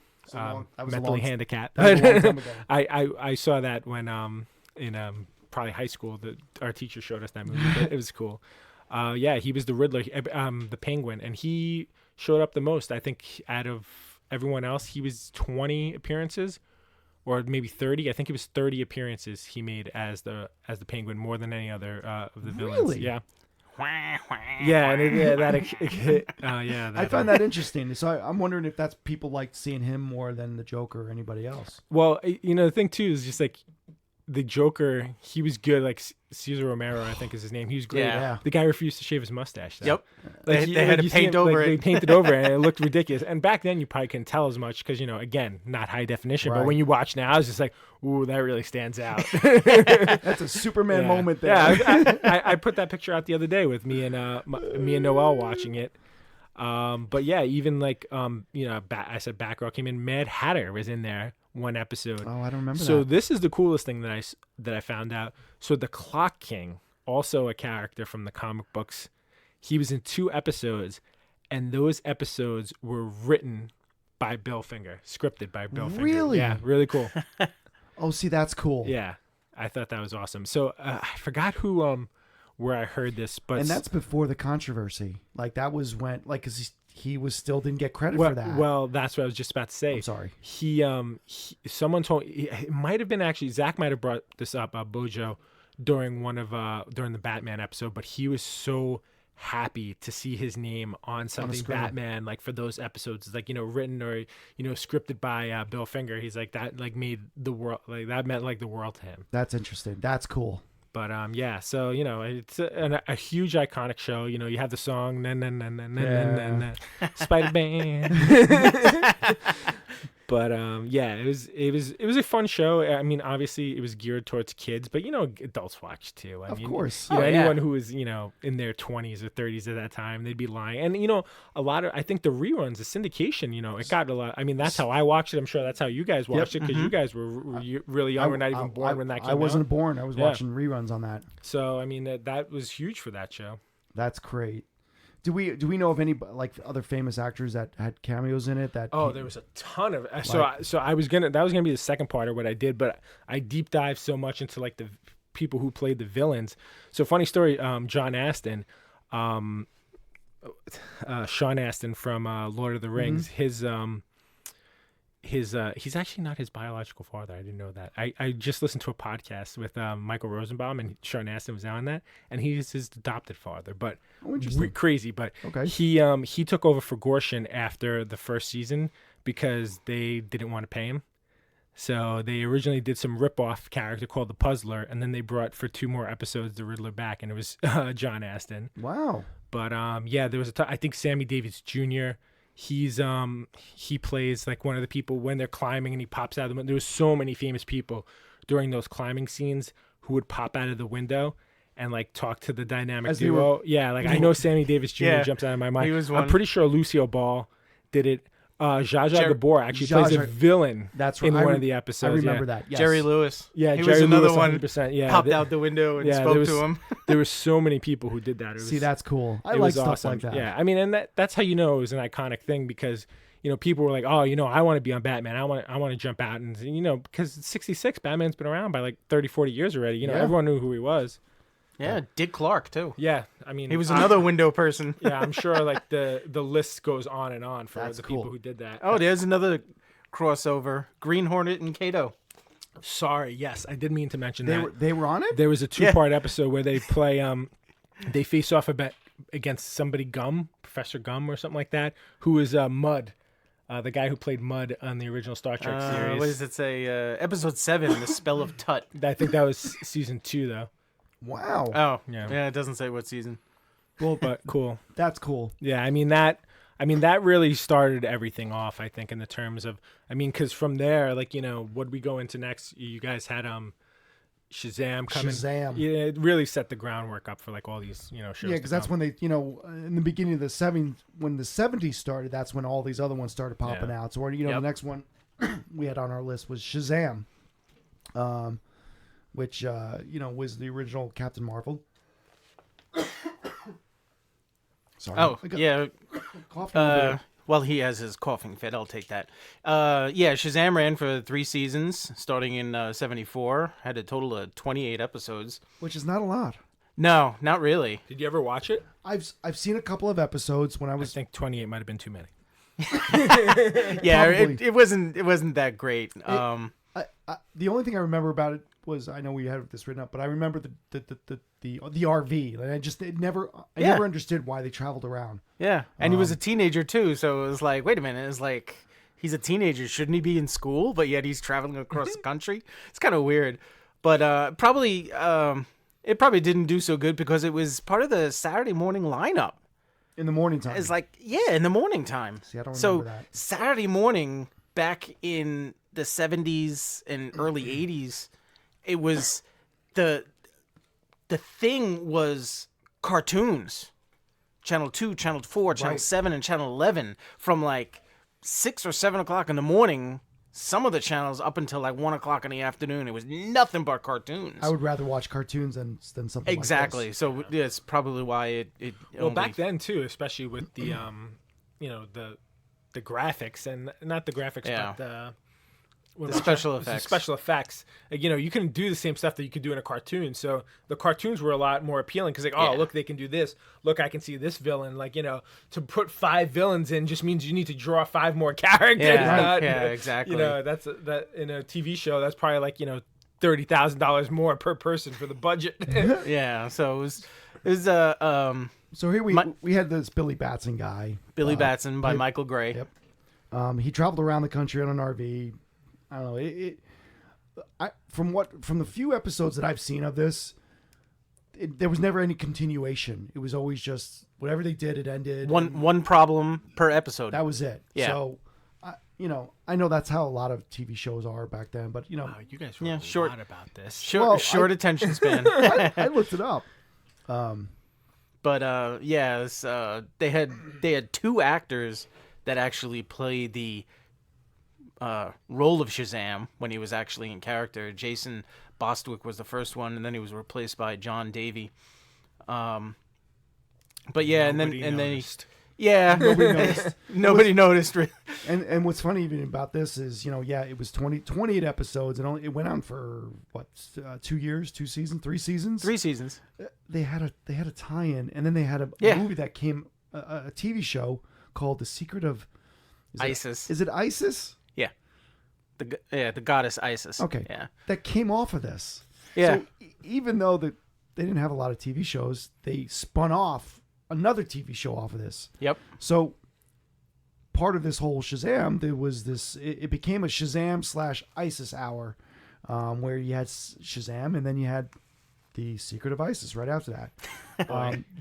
mentally handicapped. I saw that when in probably high school. Our teacher showed us that movie. But it was cool. He was the Riddler, the Penguin, and he showed up the most. I think out of everyone else, he was 20 appearances, or maybe 30. I think it was 30 appearances he made as the Penguin, more than any other of the villains. Really? Yeah. I find that interesting. So I'm wondering if that's people like seeing him more than the Joker or anybody else. Well, the thing too is just like the Joker, he was good. Like Cesar Romero, I think is his name. He was great. Yeah. The guy refused to shave his mustache. Though. Yep. Like, they had to paint over it. They painted over it, and it looked ridiculous. And back then, you probably couldn't tell as much because, again, not high definition. Right. But when you watch now, it's just like, ooh, that really stands out. That's a Superman moment there. Yeah, I put that picture out the other day with me and Noel watching it. But yeah, even like I said Batgirl came in. Mad Hatter was in there one episode. Oh, I don't remember that. So this is the coolest thing that I found out. So the Clock King, also a character from the comic books, he was in 2 episodes, and those episodes were written by Bill Finger, scripted by Bill Finger. Really? Yeah, really cool. Oh, see, that's cool. Yeah, I thought that was awesome. So I forgot where I heard this, but and that's before the controversy. Like that was when, like, because he was still didn't get credit for that. Well, that's what I was just about to say. I'm sorry. Someone told me, it might have been actually Zach might have brought this up, Bojo, during the Batman episode, but he was so happy to see his name on something Batman, like for those episodes. It's like, written or scripted by Bill Finger. He's like, that like made the world, like that meant like the world to him. That's interesting. That's cool. But so it's a huge iconic show. You have the song Spider-Man. But it was a fun show. I mean, obviously it was geared towards kids, but adults watch too. I mean, of course. Anyone who was in their 20s or 30s at that time, they'd be lying. And a lot of, I think the reruns, the syndication, it got a lot. I mean, that's how I watched it. I'm sure that's how you guys watched it, because you guys were really young. We're not even born when that came out. I wasn't born. I was watching reruns on that. So I mean, that was huge for that show. That's great. Do we know of any like other famous actors that had cameos in it? There was a ton of. So that was gonna be the second part of what I did, but I deep dived so much into like the people who played the villains. So funny story, John Astin, Sean Astin from Lord of the Rings, he's actually not his biological father. I didn't know that. I just listened to a podcast with Michael Rosenbaum, and Sean Astin was on that, and he's his adopted father. But crazy. But okay. He took over for Gorshin after the first season because they didn't want to pay him. So they originally did some rip-off character called the Puzzler, and then they brought for 2 more episodes the Riddler back, and it was John Astin. Wow. But there was I think Sammy Davis Jr. He plays like one of the people when they're climbing and he pops out of the window. There was so many famous people during those climbing scenes who would pop out of the window and like talk to the dynamic duo. I know Sammy Davis Jr. jumps out of my mind. He was one. I'm pretty sure Lucille Ball did it. Zsa Zsa Gabor actually plays a villain. That's right. In one of the episodes. I remember that. Yes. Jerry Lewis. Yeah, he Jerry was another Lewis, one. 100%. Yeah, popped out the window and spoke to him. There were so many people who did that. See, that's cool. I like stuff awesome. like that. Yeah, I mean, and that's how it was an iconic thing, because people were like, oh, I want to be on Batman. I want to jump out, and because 66, Batman's been around by like 30, 40 years already. Everyone knew who he was. Yeah, Dick Clark too. Yeah, I mean, he was another window person. Yeah, I'm sure like the list goes on and on for that's the cool. people who did that. Oh, there's another crossover: Green Hornet and Kato. Sorry, yes, I did mean to mention that. They were on it? There was a 2-part episode where they play they face off against somebody, Professor Gum or something like that, who is Mud. The guy who played Mud on the original Star Trek series. What does it say? Episode 7, The Spell of Tut. I think that was season 2, though. Wow. Oh, yeah. It doesn't say what season. Well, but cool. That's cool. Yeah, I mean that really started everything off. I think in the terms of, because from there, like what we go into next, you guys had Shazam coming. Shazam. Yeah, it really set the groundwork up for like all these shows. Yeah, because that's when they in the beginning of the when the 70s started. That's when all these other ones started popping out. So the next one we had on our list was Shazam, which was the original Captain Marvel. Sorry. Oh, yeah. Coughing well, he has his coughing fit. I'll take that. Yeah, Shazam ran for 3 seasons, starting in 74. Had a total of 28 episodes. which is not a lot. No, not really. Did you ever watch it? I've seen a couple of episodes when I I was. think 28 might have been too many. Yeah, Probably. it wasn't that great. The only thing I remember about it was, I know we had this written up, but I remember the RV. Like I never understood why they traveled around. Yeah, and he was a teenager too, so it was like, wait a minute, it's like he's a teenager, shouldn't he be in school? But yet he's traveling across the country. It's kind of weird, but it probably didn't do so good because it was part of the Saturday morning lineup. In the morning time. It's like, in the morning time. See, I don't remember that. Saturday morning back in the 70s and early 80s, it was the thing was cartoons. Channel 2, Channel 4, Channel 7, and Channel 11 from like 6 or 7 o'clock in the morning. Some of the channels up until like 1 o'clock in the afternoon. It was nothing but cartoons. I would rather watch cartoons than something exactly. like this. So that's probably why it well, back then too, especially with the the graphics, and not the graphics, but the special effects. The special effects. Like, you couldn't do the same stuff that you could do in a cartoon. So the cartoons were a lot more appealing because, look, they can do this. Look, I can see this villain. Like, to put 5 villains in just means you need to draw 5 more characters. Yeah, exactly. That's that in a TV show. That's probably like $30,000 more per person for the budget. Yeah. So it was So here we had this Billy Batson guy. Billy Batson by Michael Gray. Yep. He traveled around the country on an RV. I don't know. From the few episodes that I've seen of this, there was never any continuation. It was always just whatever they did, it ended. One problem per episode. That was it. Yeah. So, I know that's how a lot of TV shows are back then. But wow, you guys were short lot about this. Short attention span. I looked it up. But they had 2 actors that actually played the role of Shazam when he was actually in character. Jason Bostwick was the first one, and then he was replaced by John Davey. But yeah, Nobody and then noticed. Nobody noticed. Nobody noticed. And what's funny even about this is, it was 28 episodes, and it went on for 2 years, 2 seasons, 3 seasons. 3 seasons. They had a tie-in, and then they had a movie that came, a TV show called The Secret of Isis. Is it Isis? Yeah. The goddess Isis. Okay. Yeah. That came off of this. Yeah. So even though they didn't have a lot of TV shows, they spun off another TV show off of this. Yep. So part of this whole Shazam, there was this. It became a Shazam / ISIS hour, where you had Shazam and then you had the Secret of Isis right after that.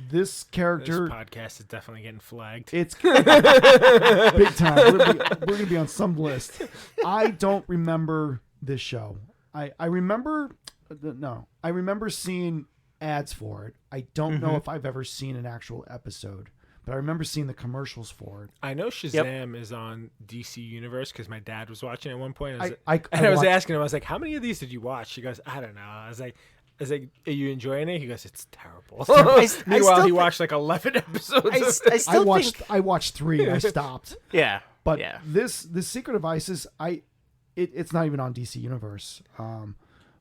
This character. This podcast is definitely getting flagged. It's big time. We're going to be on some list. I don't remember this show. I remember seeing ads for it. I don't know if I've ever seen an actual episode, but I remember seeing the commercials for it. I know Shazam is on DC Universe because my dad was watching it at one point. I was asking him, I was like, how many of these did you watch? He goes, I don't know. I was like, are you enjoying it? He goes, it's terrible. Meanwhile, he watched like 11 episodes. I watched 3 and I stopped. Yeah. But the Secret of Isis, it's not even on DC Universe.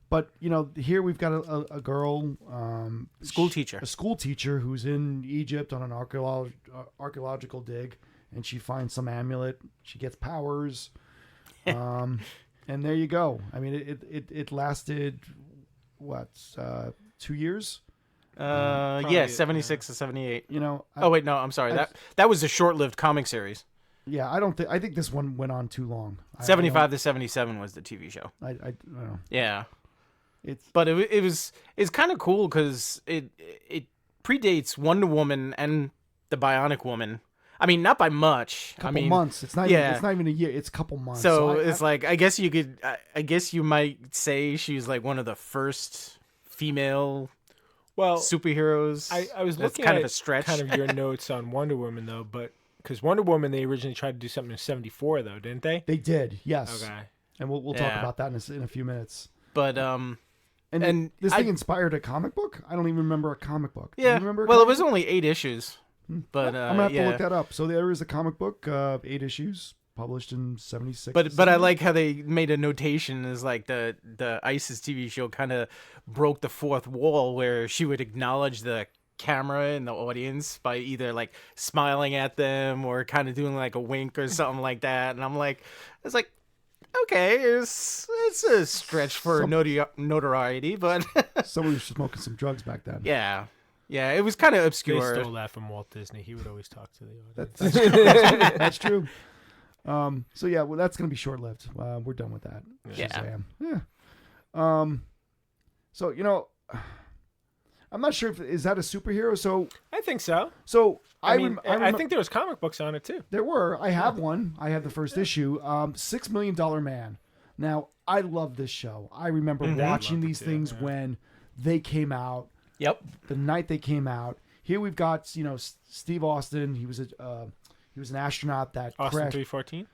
But here we've got a girl, a school teacher who's in Egypt on an archaeological dig, and she finds some amulet. She gets powers, and there you go. I mean, it lasted 2 years? 76 to 78. Oh wait, no, I'm sorry. That was a short-lived comic series. Yeah, I think this one went on too long. 75 to 77 was the TV show. I don't know. Yeah. It's kind of cool because it predates Wonder Woman and the Bionic Woman. I mean, not by much. Couple months. It's not. It's not even a year. It's a couple months. So it's like I guess you might say she's like one of the first female superheroes. I was looking kind at of a stretch. Kind of your notes on Wonder Woman though, but because Wonder Woman they originally tried to do something in '74 though, didn't they? They did. Yes. Okay. And we'll talk about that in a few minutes. But And this thing inspired a comic book? I don't even remember a comic book. Yeah. Do you remember Well, it was only 8 issues. But I'm gonna have to look that up. So there is a comic book, 8 issues, published in '76. But I like how they made a notation is like the ISIS TV show kind of broke the fourth wall where she would acknowledge the camera and the audience by either like smiling at them or kind of doing like a wink or something like that. And I'm like, it's like, okay, it's a stretch for notoriety, but somebody was smoking some drugs back then. Yeah, it was kind of obscure. They stole that from Walt Disney. He would always talk to the audience. That's true. That's true. So yeah, well, that's gonna be short lived. We're done with that. Yeah. Yeah. So I'm not sure is that a superhero. So I think so. So I think there was comic books on it too. There were. I have one. I have the first issue. $6 Million Man. Now I love this show. I remember watching these things when they came out. Yep. The night they came out. Here we've got Steve Austin. He was an astronaut that Austin crashed. 314.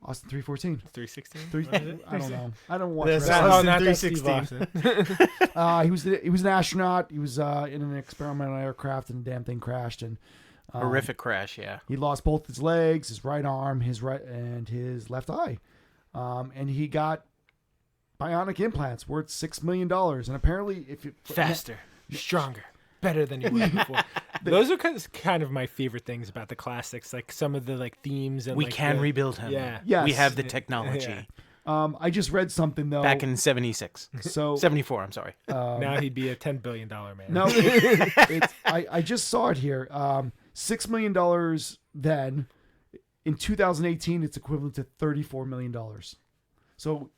Austin 314. 316. I don't know. I don't watch. That's wrestling. not 316. He was an astronaut. He was in an experimental aircraft, and the damn thing crashed. And horrific crash. Yeah. He lost both his legs, his right arm, his left eye, and he got bionic implants worth $6 million. And apparently, if you faster, stronger, better than you were before. Those are kind of my favorite things about the classics, like some of the like themes and we can rebuild him. Yeah. Yes. We have the technology. Yeah. I just read something though. Back in '76. So 74. I'm sorry. Now he'd be a $10 billion man. No, I just saw it here. $6 million then. In 2018, it's equivalent to $34 million. So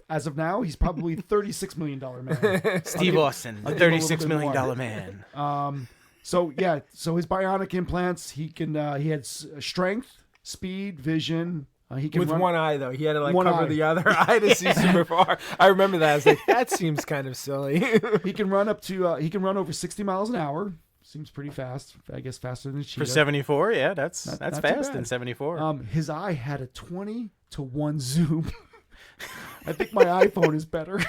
as of now, he's probably $36 million man. Steve Austin, the $36 million man. So his bionic implants, he had strength, speed, vision. He can with run, one eye though. He had to cover the other eye to see super far. I remember that. I was like, that seems kind of silly. He can run over 60 miles an hour. Seems pretty fast. I guess faster than a cheetah. For 74, yeah, that's fast in 74. His eye had a 20-to-1 zoom. I think my iPhone is better.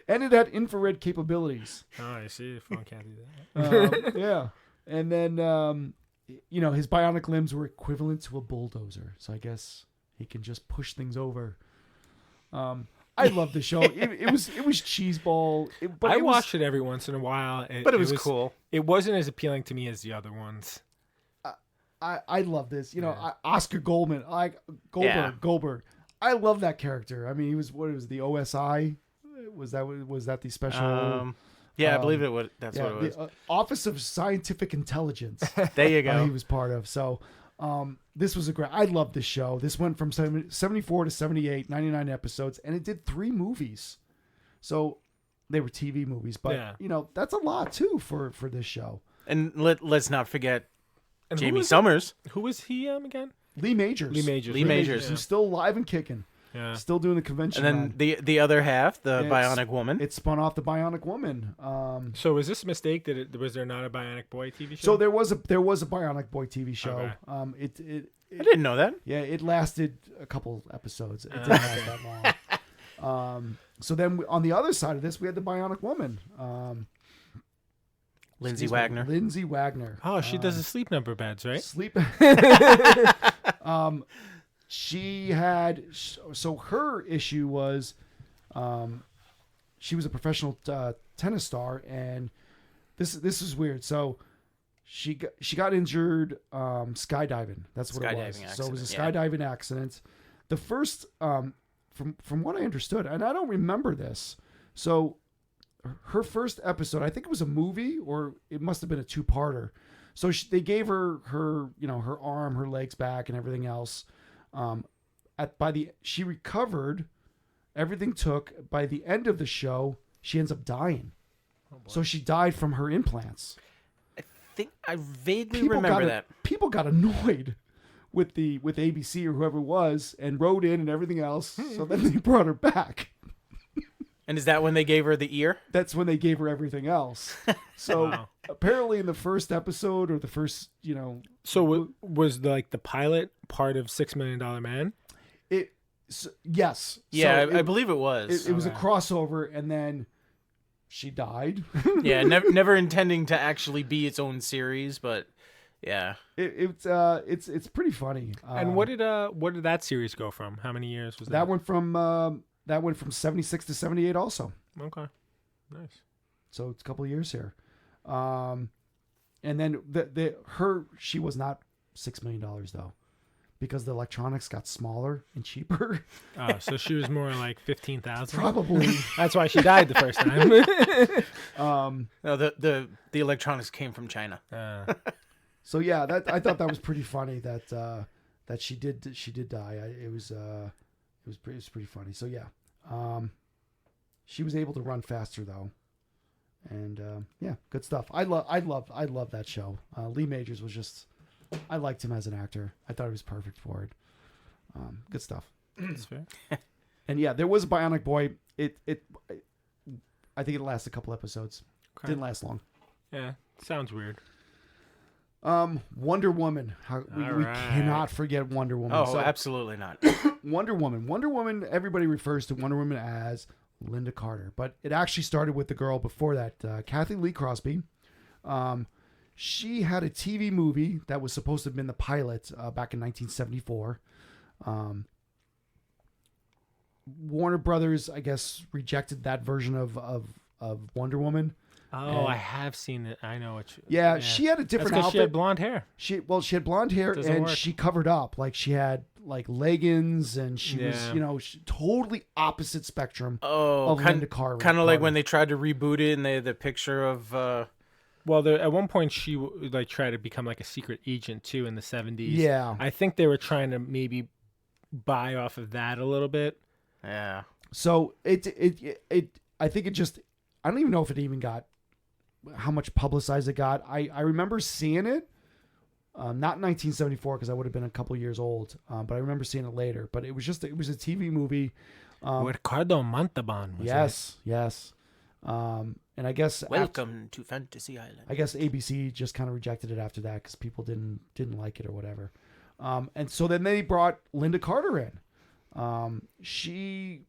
And it had infrared capabilities. Oh, I see. The phone can't do that. Yeah. And then, his bionic limbs were equivalent to a bulldozer. So I guess he can just push things over. I love the show. It was cheeseball. I watched it every once in a while. But it was cool. It wasn't as appealing to me as the other ones. I love this. Oscar Goldman, Goldberg. I love that character. I mean, he was the OSI. Was that the special? Yeah, I believe it was. That's what it was. The Office of Scientific Intelligence. There you go. He was part of. So, this was I love this show. This went from 74 to 78, 99 episodes, and it did 3 movies. So they were TV movies, but that's a lot too for this show. And let's not forget Jamie Summers. Who was he again? Lee Majors. Lee Majors. He's still alive and kicking. Yeah. Still doing the convention. And then the other half, the Bionic Woman. It spun off the Bionic Woman. So was this a mistake? Was there not a Bionic Boy TV show? So there was a Bionic Boy TV show. Okay. I didn't know that. Yeah, it lasted a couple episodes. It didn't last that long. So then on the other side of this, we had the Bionic Woman. Lindsay Wagner. Lindsay Wagner. Oh, she does the Sleep Number beds, right? She had her issue was, she was a professional tennis star, and this is weird. So she got injured skydiving. That's what it was. Accident, so it was a skydiving accident. The first, from what I understood, and I don't remember this. So her first episode, I think it was a movie, or it must have been a 2-parter. So they gave her her arm, her legs back, and everything else. She recovered, everything took. By the end of the show, she ends up dying. So she died from her implants. I think I vaguely remember that. People got annoyed with ABC or whoever it was and wrote in and everything else. So then they brought her back. And is that when they gave her the ear? That's when they gave her everything else. So apparently in the first episode or the first, So was the pilot part of $6 Million Man? Yes. Yeah, so I believe it was. It was a crossover, and then she died. Yeah, never intending to actually be its own series, but yeah, it's pretty funny. And what did that series go from? How many years was that? That went from 76 to 78 also. Okay, nice. So it's a couple of years here. And then she was not $6 million though, because the electronics got smaller and cheaper. Oh, so she was more like 15,000. Probably. That's why she died the first time. No, the electronics came from China. So yeah, I thought that was pretty funny that she did die. It was pretty funny. So yeah, she was able to run faster though, and yeah, good stuff. I love that show. Lee Majors was just, I liked him as an actor. I thought he was perfect for it. Good stuff. That's fair. And yeah, there was a Bionic Boy. I think it lasted a couple episodes. Okay. Didn't last long. Yeah, sounds weird. Wonder Woman. We cannot forget Wonder Woman. Oh, absolutely not. Wonder Woman. Wonder Woman, everybody refers to Wonder Woman as Linda Carter, but it actually started with the girl before that, Kathy Lee Crosby. She had a TV movie that was supposed to have been the pilot back in 1974. Warner Brothers, I guess, rejected that version of Wonder Woman. Oh, I have seen it. I know what. Yeah, she had a different outfit. She had blonde hair. She had blonde hair, and she covered up. Like she had leggings, and she was totally opposite spectrum of Linda Carter. Kind of like when they tried to reboot it, and they had the picture of. Well, at one point she tried to become like a secret agent too in the 70s. Yeah, I think they were trying to maybe buy off of that a little bit. Yeah. So I think it just, I don't even know if it even got how much publicized it got. I remember seeing it, not in 1974 because I would have been a couple years old, but I remember seeing it later. But it was a TV movie. Ricardo Montalban. Yes. And I guess Welcome to Fantasy Island. I guess ABC just kind of rejected it after that because people didn't like it or whatever. And so then they brought Linda Carter in.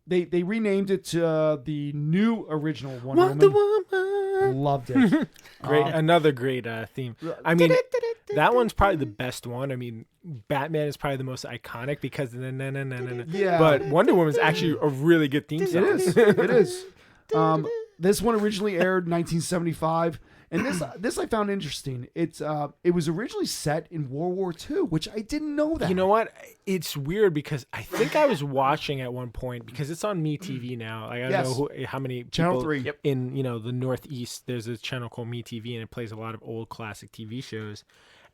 They renamed it to the new original Wonder Woman. Loved it. Great, another great theme. I mean, that one's probably the best one. I mean, Batman is probably the most iconic because yeah. But Wonder Woman is actually a really good theme song. It is. This one originally aired in 1975, and this I found interesting. It was originally set in World War II, which I didn't know that. You know what? It's weird because I think I was watching at one point because it's on MeTV now. Like, I don't know how many people Channel 3 in the Northeast. There's a channel called MeTV, and it plays a lot of old classic TV shows.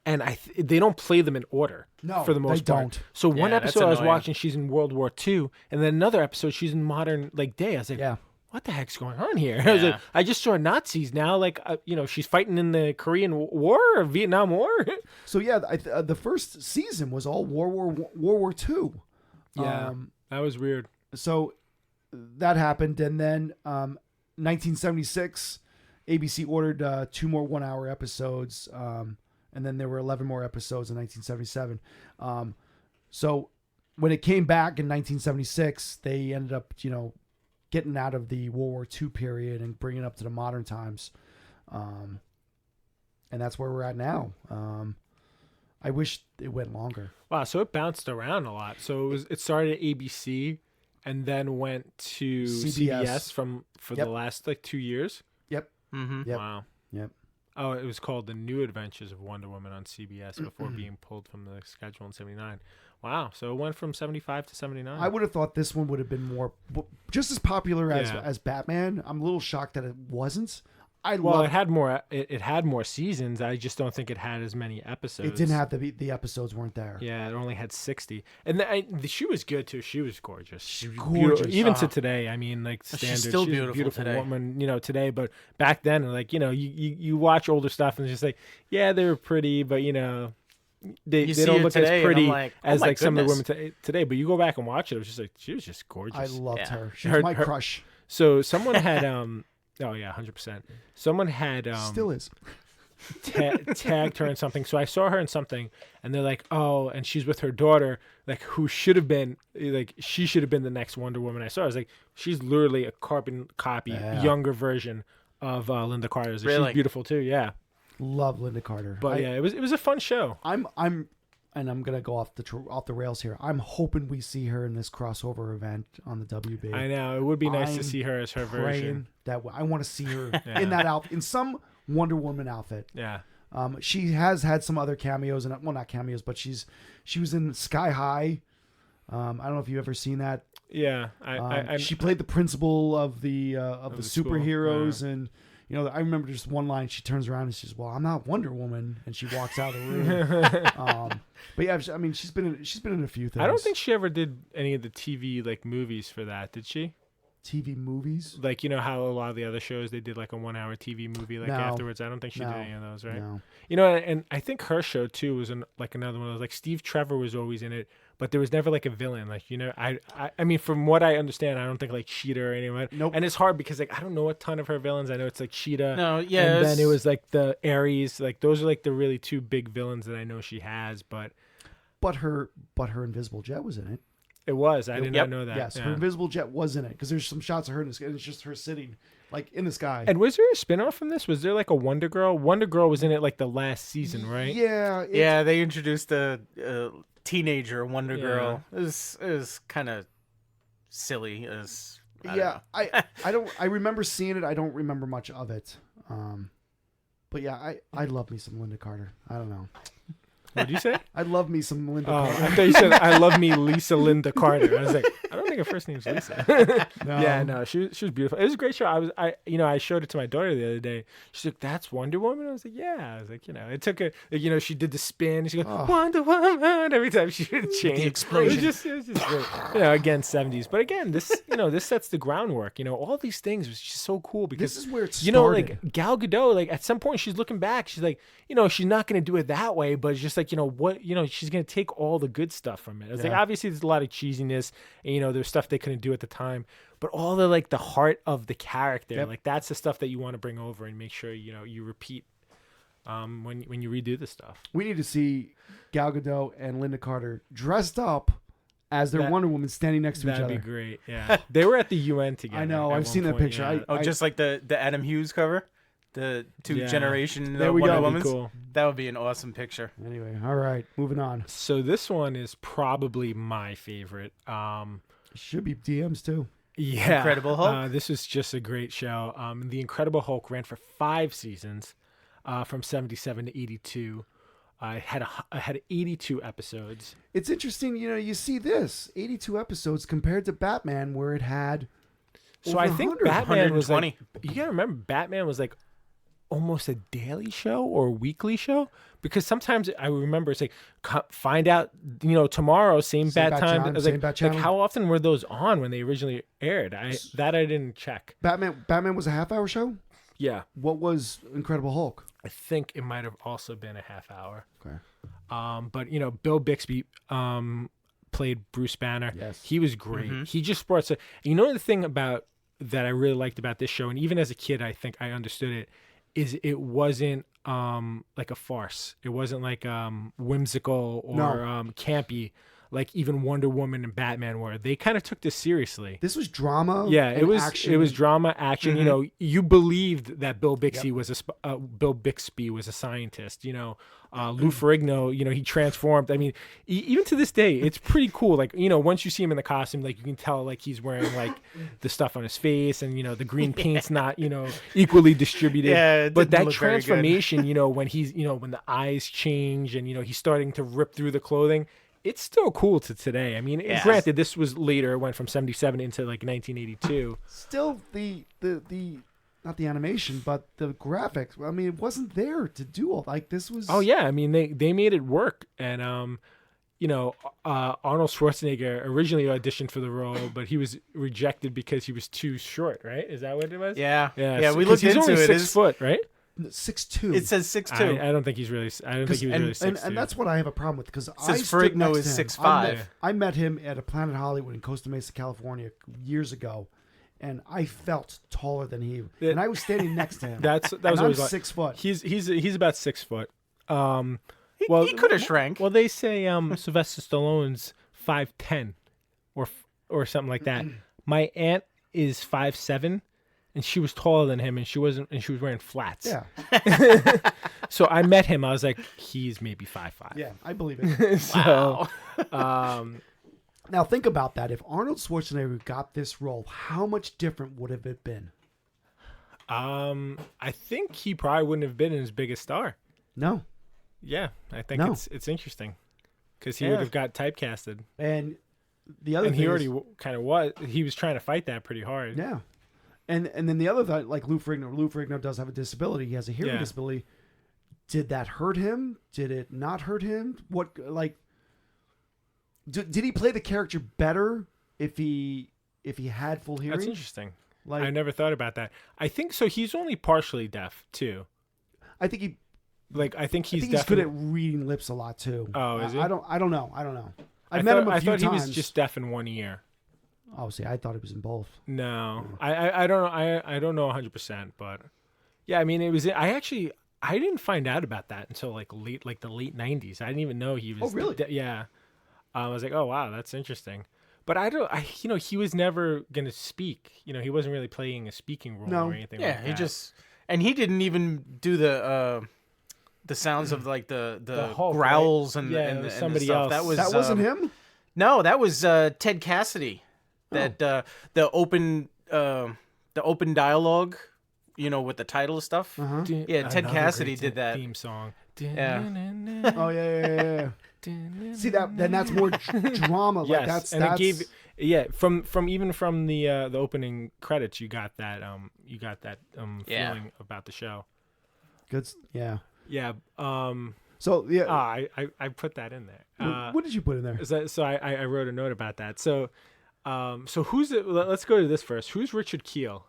And they don't play them in order for the most part. Don't. So one episode I was watching, she's in World War II, and then another episode she's in modern day. I was like, what the heck's going on here? I was like, I just saw Nazis now. Like, she's fighting in the Korean War or Vietnam War. So yeah, the first season was all World War II. Yeah, that was weird. So that happened, and then 1976, ABC ordered 2 more 1-hour episodes, and then there were 11 more episodes in 1977. So when it came back in 1976, they ended up, getting out of the World War II period and bringing it up to the modern times. And that's where we're at now. I wish it went longer. Wow, so it bounced around a lot. So it started at ABC and then went to CBS for the last 2 years. Yep. Mm-hmm. Yep. Wow. Yep. Oh, it was called The New Adventures of Wonder Woman on CBS before being pulled from the schedule in 79. Wow. So it went from 75 to 79. I would have thought this one would have been just as popular as Batman. I'm a little shocked that it wasn't. it had more. It had more seasons. I just don't think it had as many episodes. It didn't have the episodes weren't there. Yeah, it only had 60. And she was good too. She was gorgeous. She was gorgeous. Even to today. I mean, like standard. She's still she's beautiful, a beautiful today. woman, today. But back then, like you watch older stuff and it's just like, yeah, they were pretty, but they don't look as pretty as like some of the women today. But you go back and watch it, it was just like she was just gorgeous. I loved her. She was my crush. So someone had oh yeah, 100%. Someone had still is tagged her in something. So I saw her in something, and they're like, oh, and she's with her daughter, like who should have been like she should have been the next Wonder Woman. I saw. I was like, she's literally a carbon copy, younger version of Linda Carter. Like, really? She's beautiful too. Yeah, love Linda Carter. But it was a fun show. And I'm gonna go off the rails here. I'm hoping we see her in this crossover event on the WB. I know it would be nice to see her as her version. That I want to see her in that outfit, in some Wonder Woman outfit. Yeah. She has had some other cameos, and not cameos, but she was in Sky High. I don't know if you've ever seen that. Yeah. She played the principal of the superheroes, and I remember just one line. She turns around and she says, "Well, I'm not Wonder Woman," and she walks out of the room. But yeah, I mean, she's been in a few things. I don't think she ever did any of the TV like movies for that. Did she? TV movies? Like how a lot of the other shows they did like a 1 hour TV movie afterwards. I don't think she did any of those, right? No. And I think her show too was like another one of those. Like Steve Trevor was always in it, but there was never like a villain. Like I mean, from what I understand, I don't think like Cheetah or anyone. Nope. And it's hard because like I don't know a ton of her villains. I know it's like Cheetah. No, yeah. And then it was like the Ares. Like those are like the really two big villains that I know she has. But her Invisible Jet was in it. It was. I did not know that. Yes, her Invisible Jet was in it because there's some shots of her in the sky, and it's just her sitting like in the sky. And was there a spinoff from this? Was there like a Wonder Girl? Wonder Girl was in it like the last season, right? Yeah. Yeah, they introduced a teenager Wonder Girl. It was kind of silly. I remember seeing it. I don't remember much of it. But yeah, I love me some Linda Carter. I don't know. What did you say? I love me some Linda Carter. I thought you said I love me Lisa Linda Carter. I was like, I don't think her first name's Lisa. No. Yeah, no, she was beautiful. It was a great show. I showed it to my daughter the other day. She's like, "That's Wonder Woman." I was like, "Yeah." I was like, it took a, she did the spin. She goes, "Wonder Woman" every time she would change. The explosion. It was just great. Again, 70s. But again, this this sets the groundwork. All these things was just so cool because this is where it started. Like Gal Gadot, like at some point she's looking back, she's like, she's not going to do it that way, but it's just like, what, she's going to take all the good stuff from it. It's like, obviously there's a lot of cheesiness and, there's stuff they couldn't do at the time, but all the, like the heart of the character, like that's the stuff that you want to bring over and make sure, you repeat when you redo the stuff. We need to see Gal Gadot and Linda Carter dressed up as their Wonder Woman standing next to each other. That'd be great. Yeah. They were at the UN together. I know. I've seen that picture. Yeah. Just like the Adam Hughes cover? The two generation there we Wonder go. Womans. Cool. That would be an awesome picture. Anyway, all right, moving on. So this one is probably my favorite. Should be DMs too. Yeah, Incredible Hulk. This is just a great show. The Incredible Hulk ran for 5 seasons, from 77 to 82. I had 82 episodes. It's interesting, you see this 82 episodes compared to Batman, where it had. So I think Batman was 120. like, you gotta remember, Batman was like almost a daily show or a weekly show, because sometimes I remember it's like find out tomorrow same bat time. I was like how often were those on when they originally aired? I didn't check. Batman was a half-hour show. Yeah. What was Incredible Hulk? I think it might have also been a half hour. Okay. But Bill Bixby played Bruce Banner. Yes. He was great. Mm-hmm. He just brought the thing about that I really liked about this show, and even as a kid I think I understood it, is it wasn't like a farce. It wasn't like whimsical or campy like even Wonder Woman and Batman were. They kind of took this seriously. This was drama. Yeah, it was action. It was drama, action. Mm-hmm. You believed that Bill Bixby was a scientist. Lou Ferrigno, he transformed. I mean, even to this day, it's pretty cool. Like, once you see him in the costume, like you can tell like he's wearing like the stuff on his face, and the green paint's not equally distributed. Yeah, but that transformation, when he's when the eyes change and he's starting to rip through the clothing. It's still cool to today. I mean, granted, this was later. It went from 77 into like 1982. Still, the not the animation, but the graphics. I mean, it wasn't there to do all like this was. Oh yeah, I mean they made it work, and Arnold Schwarzenegger originally auditioned for the role, but he was rejected because he was too short. Right? Is that what it was? Yeah. Yeah. We looked he's into only it. 6 foot, right? 6'2". It says 6'2". I don't think he's really. I don't think he was really 6'2". And that's what I have a problem with because says Ferrigno is 6'5". I met him at a Planet Hollywood in Costa Mesa, California, years ago, and I felt taller than he. And I was standing next to him. That was I'm always 6 foot. He's about 6 foot. He could have shrank. Well, they say Sylvester Stallone's 5'10", or something like that. My aunt is 5'7", and she was taller than him, and she was wearing flats. Yeah. So I met him. I was like, he's maybe 5'5". Yeah, I believe it. So, Now think about that. If Arnold Schwarzenegger got this role, how much different would have it been? I think he probably wouldn't have been his biggest star. No. Yeah, I think it's interesting because he would have got typecasted, and the other and thing he already is, kind of was. He was trying to fight that pretty hard. yeah, and then the other thing, like Lou Ferrigno does have a disability. He has a hearing disability. Did that hurt him? Did it not hurt him? What like? Did he play the character better if he had full hearing? That's interesting. Like, I never thought about that. I think so. He's only partially deaf too. I think he. I think he's good at reading lips a lot too. Oh, is he? I don't know. I met him a few times. He was just deaf in one ear. Oh, see, I thought he was in both. No, I don't know. I don't know 100%, but yeah, I mean, it was. I didn't find out about that until the late 90s. I didn't even know he was. Oh, really? Yeah. I was like, oh wow, that's interesting. But he was never gonna speak. He wasn't really playing a speaking role or anything. Yeah, like that. He didn't even do the sounds of the Hulk, growls right? and somebody stuff. else. That Wasn't him. No, that was Ted Cassidy. That the open dialogue, with the title stuff. Uh-huh. Yeah, Ted Cassidy did that theme song. Yeah. Oh yeah. See that's more drama. Like Yes, that's it gave from even from the opening credits, you got that feeling about the show. good. Yeah. Yeah. So yeah. I put that in there. What did you put in there? So I wrote a note about that. So who's it? Let's go to this first. Who's Richard Kiel?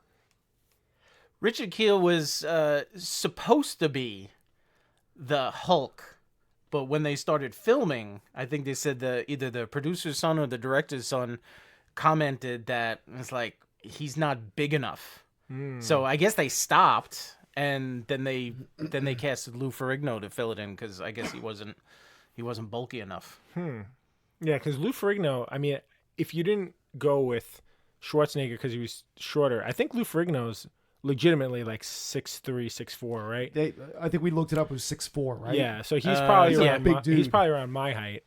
Richard Kiel was supposed to be the Hulk, but when they started filming, I think they said either the producer's son or the director's son commented that it's like he's not big enough. So I guess they stopped, and then they casted Lou Ferrigno to fill it in because I guess he wasn't bulky enough. Yeah, because Lou Ferrigno. I mean, if you didn't go with Schwarzenegger because he was shorter, I think Lou Ferrigno's legitimately like 6'3", 6'4", right? I think we looked it up. It was 6'4", right? Yeah, so he's probably around big dude. He's probably around my height,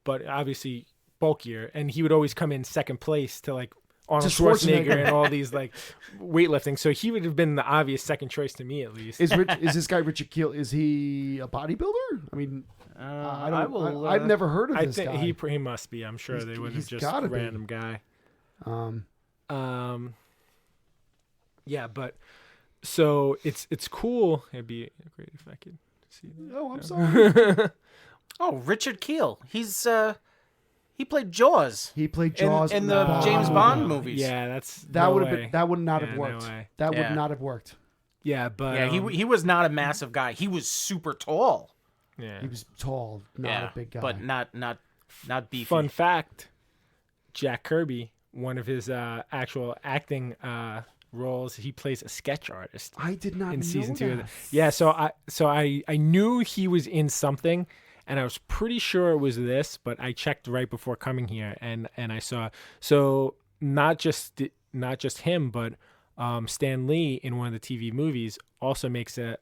but obviously bulkier, and he would always come in second place to like Arnold Schwarzenegger and all these like weightlifting. So he would have been the obvious second choice to me at least. Is this guy Richard Kiel? Is he a bodybuilder? I mean, I've never heard of this guy. He must be. I'm sure they wouldn't have just gotta be. random guy. Yeah, but so it's cool. It'd be great if I could see that. Oh, I'm sorry. Oh, Richard Kiel. He played Jaws. He played Jaws in the James Bond movies. Yeah, that would not have worked. No way. That would not have worked. Yeah, but yeah, he was not a massive guy. He was super tall. Yeah, He was tall, not a big guy. but not beefy. Fun fact: Jack Kirby, one of his actual acting roles, he plays a sketch artist. I did not in know season 2. that. Yeah, so I knew he was in something, and I was pretty sure it was this, but I checked right before coming here, and I saw not just him, but Stan Lee in one of the TV movies also makes a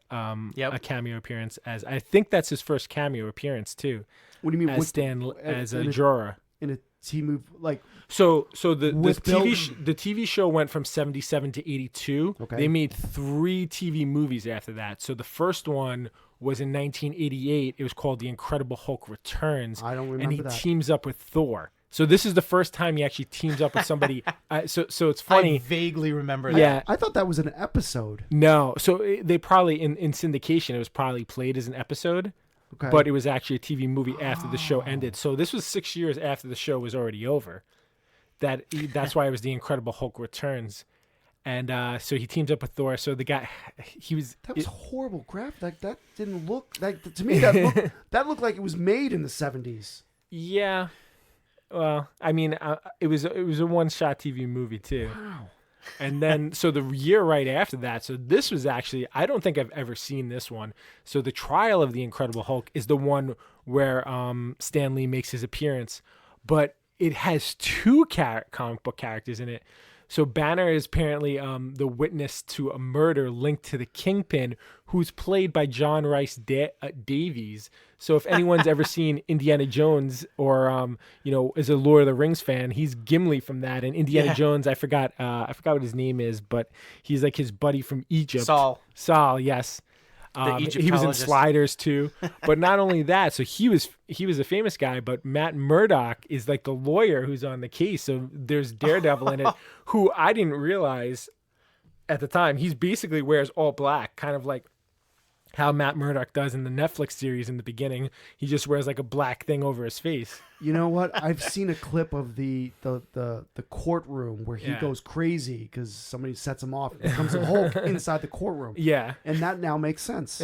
cameo appearance as I think that's his first cameo appearance too. What do you mean? As as a Jorah in a TV movie? Like so the TV show went from 77 to 82. Okay. They made 3 TV movies after that. So the first one was in 1988. It was called The Incredible Hulk Returns. I don't remember and he that. teams up with Thor. So this is the first time he actually teams up with somebody. So it's funny. I vaguely remember that. Yeah. I thought that was an episode. No. So they probably, in syndication, it was probably played as an episode. Okay. But it was actually a TV movie after the show ended. So this was 6 years after the show was already over. That's why it was The Incredible Hulk Returns. And so he teams up with Thor. So the guy, that was horrible graphic. That didn't look like, to me, that looked like it was made in the 70s. Yeah. Well, I mean, it was a one-shot TV movie too. Wow. And then, so the year right after that, so this was actually, I don't think I've ever seen this one. So the Trial of the Incredible Hulk is the one where Stan Lee makes his appearance, but it has two comic book characters in it. So Banner is apparently the witness to a murder linked to the Kingpin, who's played by John Rice Davies. So if anyone's ever seen Indiana Jones or is a Lord of the Rings fan, he's Gimli from that. And Indiana Jones, I forgot what his name is, but he's like his buddy from Egypt. Saul, yes. He was in Sliders too, but not only that. So he was a famous guy, but Matt Murdock is like the lawyer who's on the case. So there's Daredevil in it, who I didn't realize at the time. He's basically wears all black, kind of like how Matt Murdock does in the Netflix series in the beginning. He just wears like a black thing over his face. You know what? I've seen a clip of the courtroom where he goes crazy because somebody sets him off. It becomes a Hulk inside the courtroom. Yeah. And that now makes sense.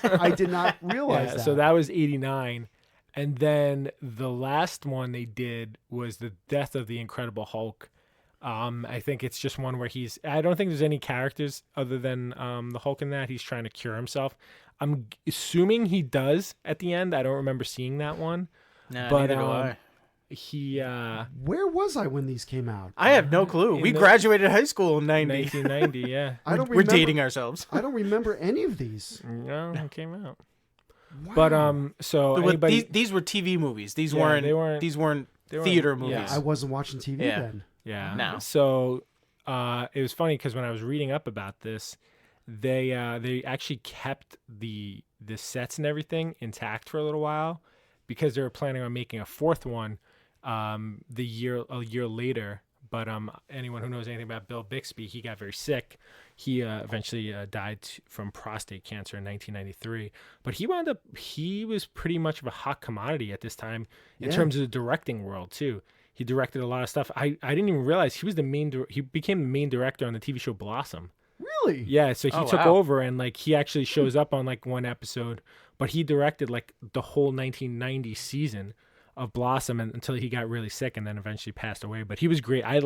I did not realize that. So that was 89. And then the last one they did was the Death of the Incredible Hulk. I think it's just one where I don't think there's any characters other than the Hulk in that. He's trying to cure himself. I'm assuming he does at the end. I don't remember seeing that one. Nah, but neither do I. he where was I when these came out? I have no clue. We graduated high school in 1990. Yeah. We're dating ourselves. I don't remember any of these. No, it came out. Wow. But so these were TV movies. These weren't theater movies. Yeah, I wasn't watching TV then. Yeah. No. So it was funny because when I was reading up about this, they actually kept the sets and everything intact for a little while because they were planning on making a fourth one a year later. But anyone who knows anything about Bill Bixby, he got very sick. He eventually died from prostate cancer in 1993. But he was pretty much of a hot commodity at this time in terms of the directing world too. He directed a lot of stuff. I didn't even realize he was he became the main director on the TV show Blossom. Really? Yeah, so he took over and like he actually shows up on like one episode, but he directed like the whole 1990 season of Blossom until he got really sick and then eventually passed away. But he was great. I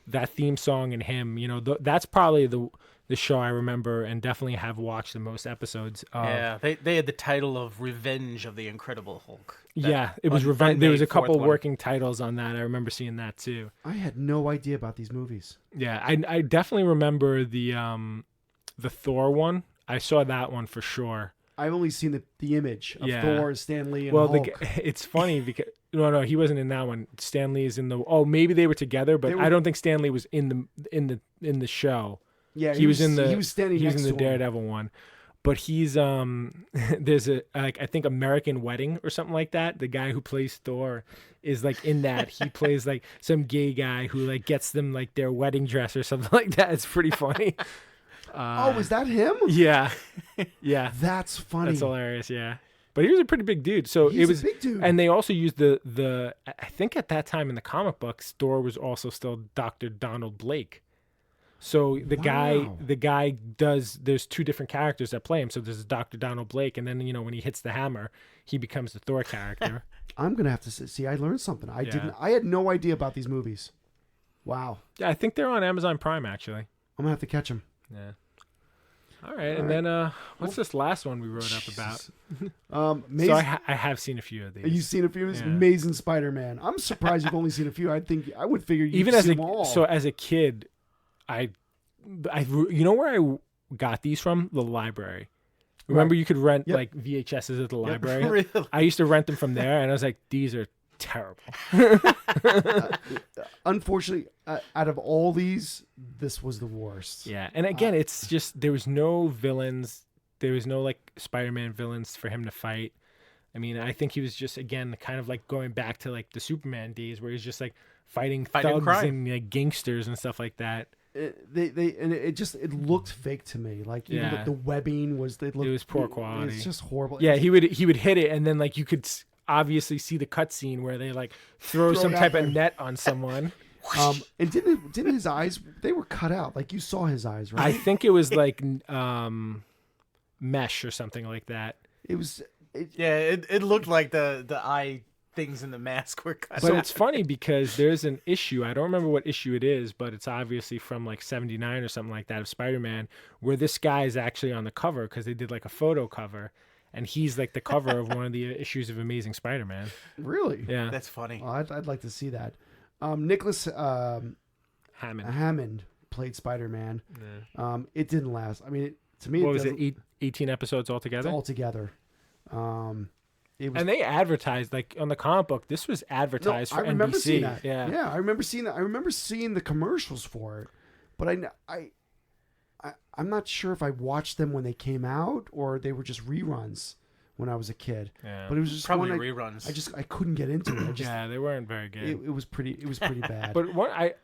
that theme song and him, that's probably the show I remember and definitely have watched the most episodes of. Yeah, they had the title of Revenge of the Incredible Hulk. It was Revenge. There was a couple working titles on that. I remember seeing that too. I had no idea about these movies. Yeah, I definitely remember the Thor one. I saw that one for sure. I've only seen the image of Thor, Stan Lee, and Hulk. It's funny because no, he wasn't in that one. Stan Lee is in the. Oh, maybe they were together, but I don't think Stan Lee was in the show. Yeah, he was in the. He was standing. He was next in the to Daredevil one, but he's There's I think American Wedding or something like that. The guy who plays Thor is like in that. He plays like some gay guy who like gets them like their wedding dress or something like that. It's pretty funny. Was that him? Yeah. That's funny. That's hilarious. Yeah, but he was a pretty big dude. So He's it was a big dude. And they also used the. I think at that time in the comic books, Thor was also still Dr. Donald Blake. So the guy does. There's two different characters that play him. So there's Dr. Donald Blake, and then when he hits the hammer, he becomes the Thor character. I'm gonna have to see. I learned something. I had no idea about these movies. Wow. Yeah, I think they're on Amazon Prime actually. I'm gonna have to catch them. Yeah. All right, and then what's this last one we wrote up about? So I have seen a few of these. You've seen a few? Yeah. Amazing Spider-Man. I'm surprised you've only seen a few. I would figure you'd even see as them all. So as a kid, I where I got these from? The library. Remember, you could rent like VHSs at the library. Really? I used to rent them from there, and I was like, these are terrible. Unfortunately, out of all these, this was the worst. Yeah, and again, it's just there was no villains. There was no like Spider-Man villains for him to fight. I mean, I think he was just, again, kind of like going back to like the Superman days where he's just like fighting thugs crime. and like gangsters and stuff like that. It looked fake to me. Like even the webbing was it was poor quality. It's just horrible. Yeah, he would hit it, and then like you could obviously see the cutscene where they like throw some type of net on someone. And didn't his eyes, they were cut out? Like you saw his eyes, right? I think it was like mesh or something like that. It was. It looked like the eye things in the mask were cut. But it's funny because there's an issue. I don't remember what issue it is, but it's obviously from like 79 or something like that of Spider-Man, where this guy is actually on the cover because they did like a photo cover, and he's like the cover of one of the issues of Amazing Spider-Man. Really? Yeah, that's funny. Oh, I'd like to see that. Nicholas Hammond played Spider-Man. Yeah. It didn't last. I mean, to me, what was it? 18 episodes altogether. Altogether. It was, and they advertised like on the comic book. This was advertised for I remember NBC. Seeing that. Yeah, I remember seeing that. I remember seeing the commercials for it, but I'm not sure if I watched them when they came out or they were just reruns when I was a kid. Yeah. But it was just probably reruns. I couldn't get into it. Yeah, they weren't very good. It was pretty bad. But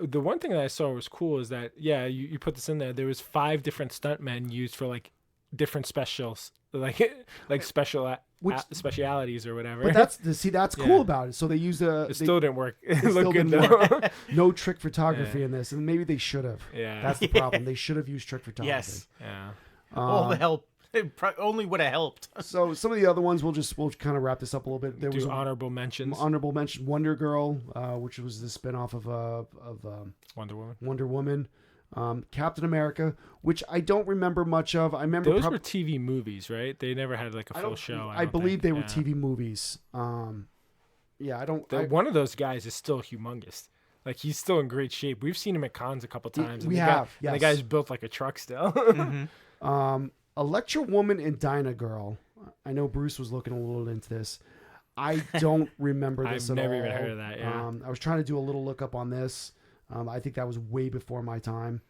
the one thing that I saw was cool is that you put this in there. There was 5 different stuntmen used for like different specials, like specialities or whatever. But that's cool about it. So they used It still didn't work. It still looked good didn't though. work. No trick photography in this, and maybe they should have. Yeah, that's the problem. They should have used trick photography. Yes. Yeah. All the help. It only would have helped. So some of the other ones we'll kind of wrap this up a little bit. There was honorable mentions. Honorable mention: Wonder Girl, which was the spinoff of Wonder Woman. Captain America, which I don't remember much of. I remember those were TV movies, right? They never had like a full show. I believe they were TV movies. Yeah, I don't. One of those guys is still humongous. Like he's still in great shape. We've seen him at cons a couple times. We have. Yes. And the guy's built like a truck still. Mm-hmm. Electra Woman and Dyna Girl. I know Bruce was looking a little into this. I don't remember this at all. I've never even heard of that. Yeah. I was trying to do a little look up on this. I think that was way before my time.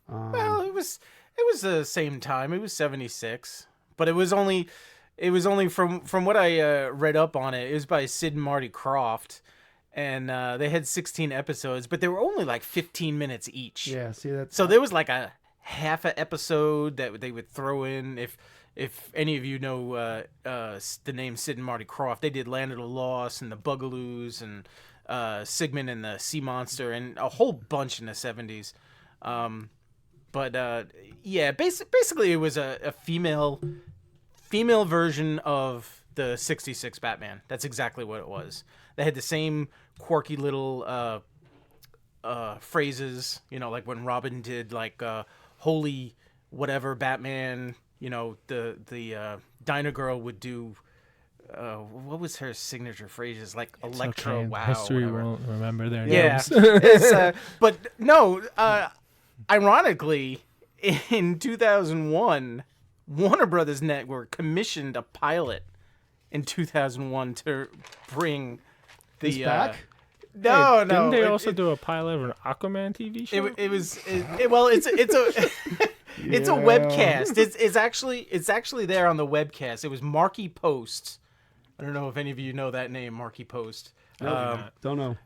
Well, it was the same time. It was 76, but it was only from what I read up on it. It was by Sid and Marty Krofft, and they had 16 episodes, but they were only like 15 minutes each. Yeah, see that. So there was like a half an episode that they would throw in. If any of you know the name Sid and Marty Krofft, they did Land of the Lost and the Bugaloos and Sigmund and the Sea Monster and a whole bunch in the 70s. Basically it was a female version of the 66 Batman. That's exactly what it was. They had the same quirky little phrases, like when Robin did like holy whatever Batman, the Dyna Girl would do what was her signature phrases, like it's Electro, okay. Wow, history whatever. Won't remember their names. But no, ironically, in 2001, Warner Brothers Network commissioned a pilot in 2001 to bring the back. No. Didn't they also do a pilot of an Aquaman TV show? It's a webcast. It's actually there on the webcast. It was Marky Post. I don't know if any of you know that name, Marky Post. Don't know.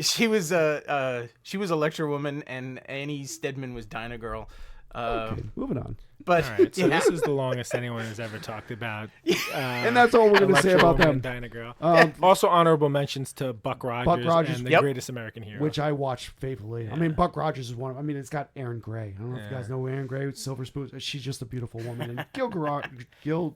She was Electra Woman, and Annie Stedman was Dyna Girl. Okay, moving on. But all right, so this is the longest anyone has ever talked about. And that's all we're going to say about them. Dyna Girl. Also, honorable mentions to Buck Rogers and the Greatest American Hero, which I watch faithfully. Yeah. I mean, Buck Rogers is one of. I mean, it's got Erin Gray. I don't know if you guys know Erin Gray with Silver Spoon. She's just a beautiful woman. And Gil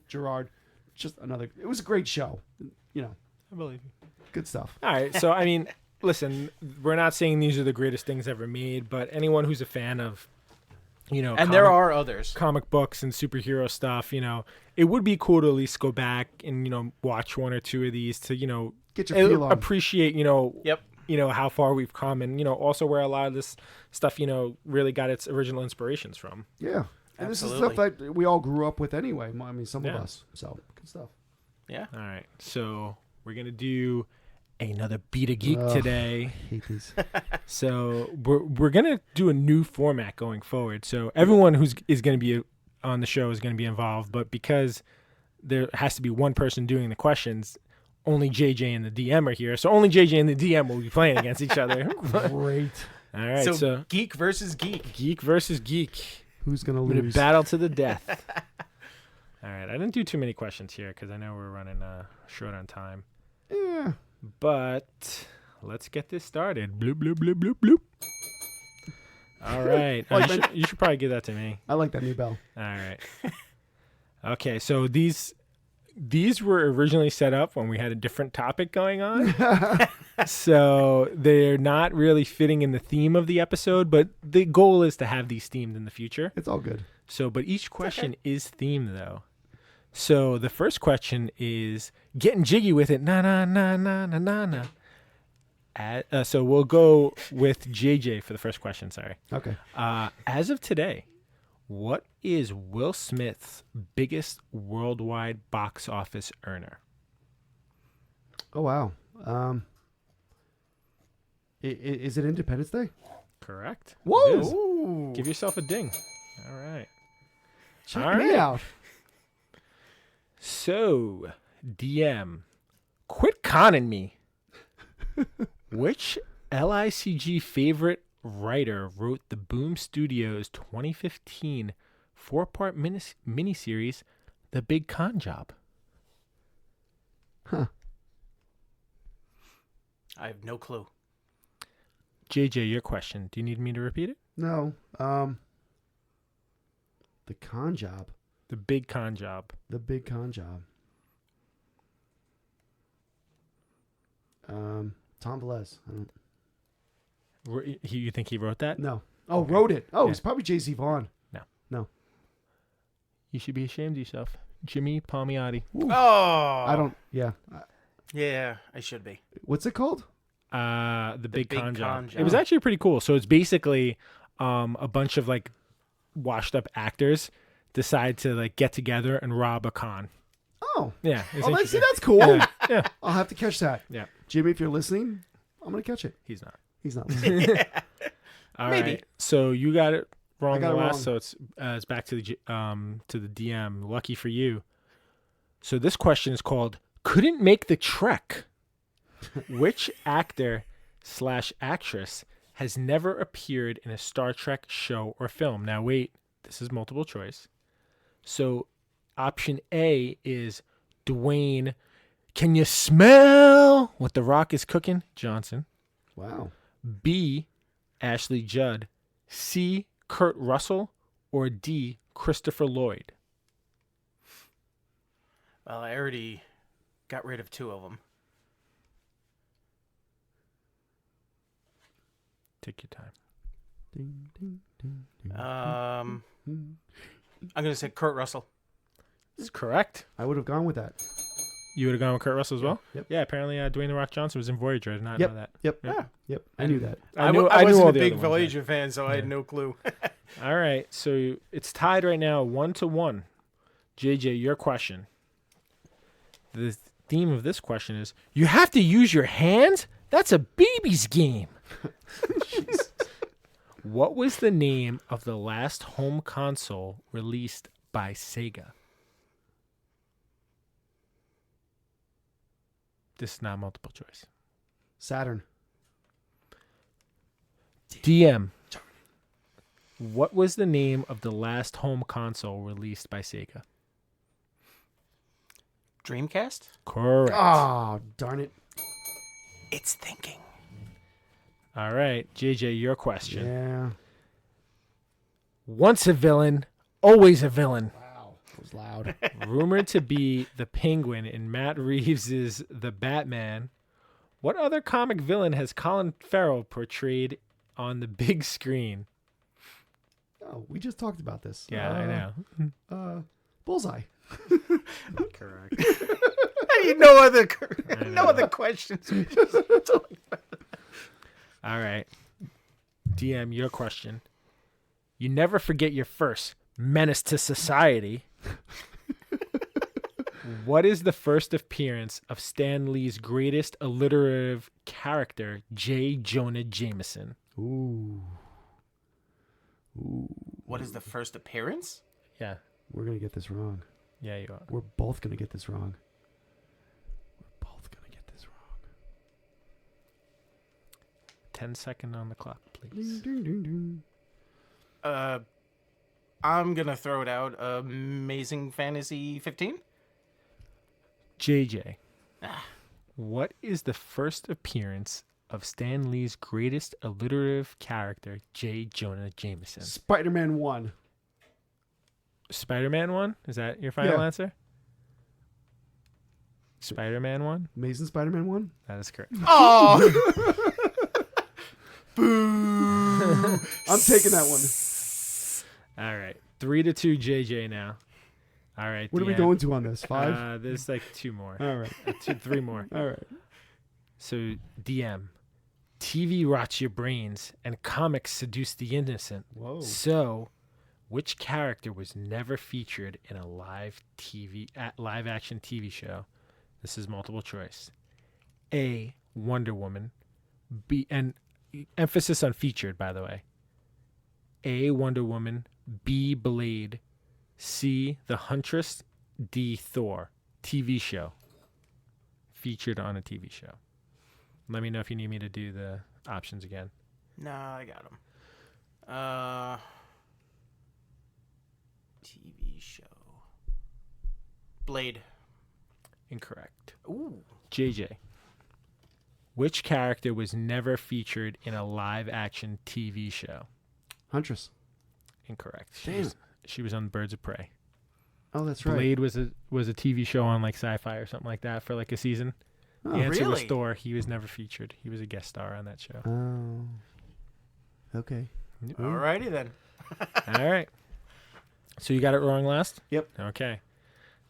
Gerard, just another. It was a great show. I believe you. Good stuff. All right, so I mean, listen, we're not saying these are the greatest things ever made, but anyone who's a fan of and there are others, comic books and superhero stuff, it would be cool to at least go back and watch one or two of these to get your feel on. Appreciate how far we've come, and also where a lot of this stuff really got its original inspirations from. Yeah, and this is stuff that we all grew up with anyway. I mean, some of us. So good stuff. Yeah. All right, so we're gonna do another Beat a Geek today. I hate these. So we're gonna do a new format going forward. So everyone is gonna be on the show is gonna be involved, but because there has to be one person doing the questions. Only JJ and the DM are here, so only JJ and the DM will be playing against each other. Great. All right, so geek versus geek. Geek versus geek. Who's gonna We're gonna lose? battle to the death. All right, I didn't do too many questions here because I know we're running short on time. Yeah. But let's get this started. Bloop, bloop, bloop, bloop, bloop. All right. You should probably give that to me. I like that new bell. All right. Okay, so these were originally set up when we had a different topic going on. So they're not really fitting in the theme of the episode, but the goal is to have these themed in the future. It's all good. So, but each question is themed though. So the first question is getting jiggy with it. Na na na na na na na. So we'll go with JJ for the first question. Sorry. Okay. As of today, what is Will Smith's biggest worldwide box office earner? Oh wow. Is it Independence Day? Correct. Whoa! It is. Give yourself a ding. All right. Check me out. So, DM, quit conning me. Which LICG favorite writer wrote the Boom Studios 2015 4-part miniseries, The Big Con Job? Huh. I have no clue. JJ, your question. Do you need me to repeat it? No. The Con Job. The Big Con Job. The Big Con Job. Tom Velez. I don't. You think he wrote that? No. Oh, okay. Wrote it. Oh, Yeah. It's probably J.C. Vaughn. No. You should be ashamed of yourself. Jimmy Palmiotti. Ooh. Oh, I don't. Yeah. Yeah, I should be. What's it called? The Big Con Job. Job. It was actually pretty cool. So it's basically a bunch of like washed up actors decide to like get together and rob a con. Oh. Yeah. Oh, that's cool. Yeah. I'll have to catch that. Yeah. Jimmy, if you're listening, I'm gonna catch it. He's not. He's not listening. All Maybe. right. So you got it wrong. I got the it last, wrong. so it's back to the DM. Lucky for you. So this question is called "Couldn't Make the Trek." Which actor/actress has never appeared in a Star Trek show or film? Now wait, this is multiple choice. So option A is Dwayne. Can you smell what the Rock is cooking? Johnson. Wow. B, Ashley Judd. C, Kurt Russell. Or D, Christopher Lloyd. Well, I already got rid of 2 of them. Take your time. Ding, ding, ding, ding. I'm gonna say Kurt Russell. That's correct. I would have gone with that. You would have gone with Kurt Russell as well? Yep. Yeah, apparently Dwayne "The Rock" Johnson was in Voyager. I did not know that. Yep. Yeah. Yep. I knew that. I knew wasn't all a the big other ones, Voyager fan, so I had no clue. All right, so it's tied right now 1-1. JJ, your question. The theme of this question is, you have to use your hands? That's a baby's game. What was the name of the last home console released by Sega? This is not multiple choice. Saturn. DM. What was the name of the last home console released by Sega? Dreamcast? Correct. Oh, darn it. It's thinking. All right, JJ, your question. Yeah. Once a villain, always a villain. Wow. That was loud. Rumored to be the Penguin in Matt Reeves' The Batman, what other comic villain has Colin Farrell portrayed on the big screen? Oh, we just talked about this. Yeah, I know. Bullseye. Correct. I need no other questions. All right. DM, your question. You never forget your first menace to society. What is the first appearance of Stan Lee's greatest alliterative character, J. Jonah Jameson? Ooh. What is the first appearance? Yeah. We're going to get this wrong. Yeah, you are. We're both going to get this wrong. 10-second on the clock, please. Ding, ding, ding, ding. I'm gonna throw it out. Amazing Fantasy 15. JJ. What is the first appearance of Stan Lee's greatest alliterative character, J. Jonah Jameson? Spider-Man 1. Spider-Man 1? Is that your final answer? Spider-Man 1? Amazing Spider-Man 1? That is correct. Oh! Boo! I'm taking that one. All right. 3-2 JJ now. All right. What are we going to on this? 5? There's like 2 more. All right. 3 more. All right. So, DM. TV rots your brains and comics seduce the innocent. Whoa. So, which character was never featured in a live action TV show? This is multiple choice. A. Wonder Woman. B. And emphasis on featured, by the way. A. Wonder Woman. B. Blade. C. The Huntress. D. Thor. TV show. Featured on a TV show. Let me know if you need me to do the options again. No, I got them. TV show. Blade. Incorrect. Ooh. JJ. Which character was never featured in a live-action TV show? Huntress. Incorrect. Damn. She was on Birds of Prey. Oh, that's right. Blade was a TV show on like Sci-Fi or something like that for like a season. Oh, The answer was really? Thor. He was never featured. He was a guest star on that show. Oh. Okay. Alrighty then. All right. So you got it wrong last? Yep. Okay.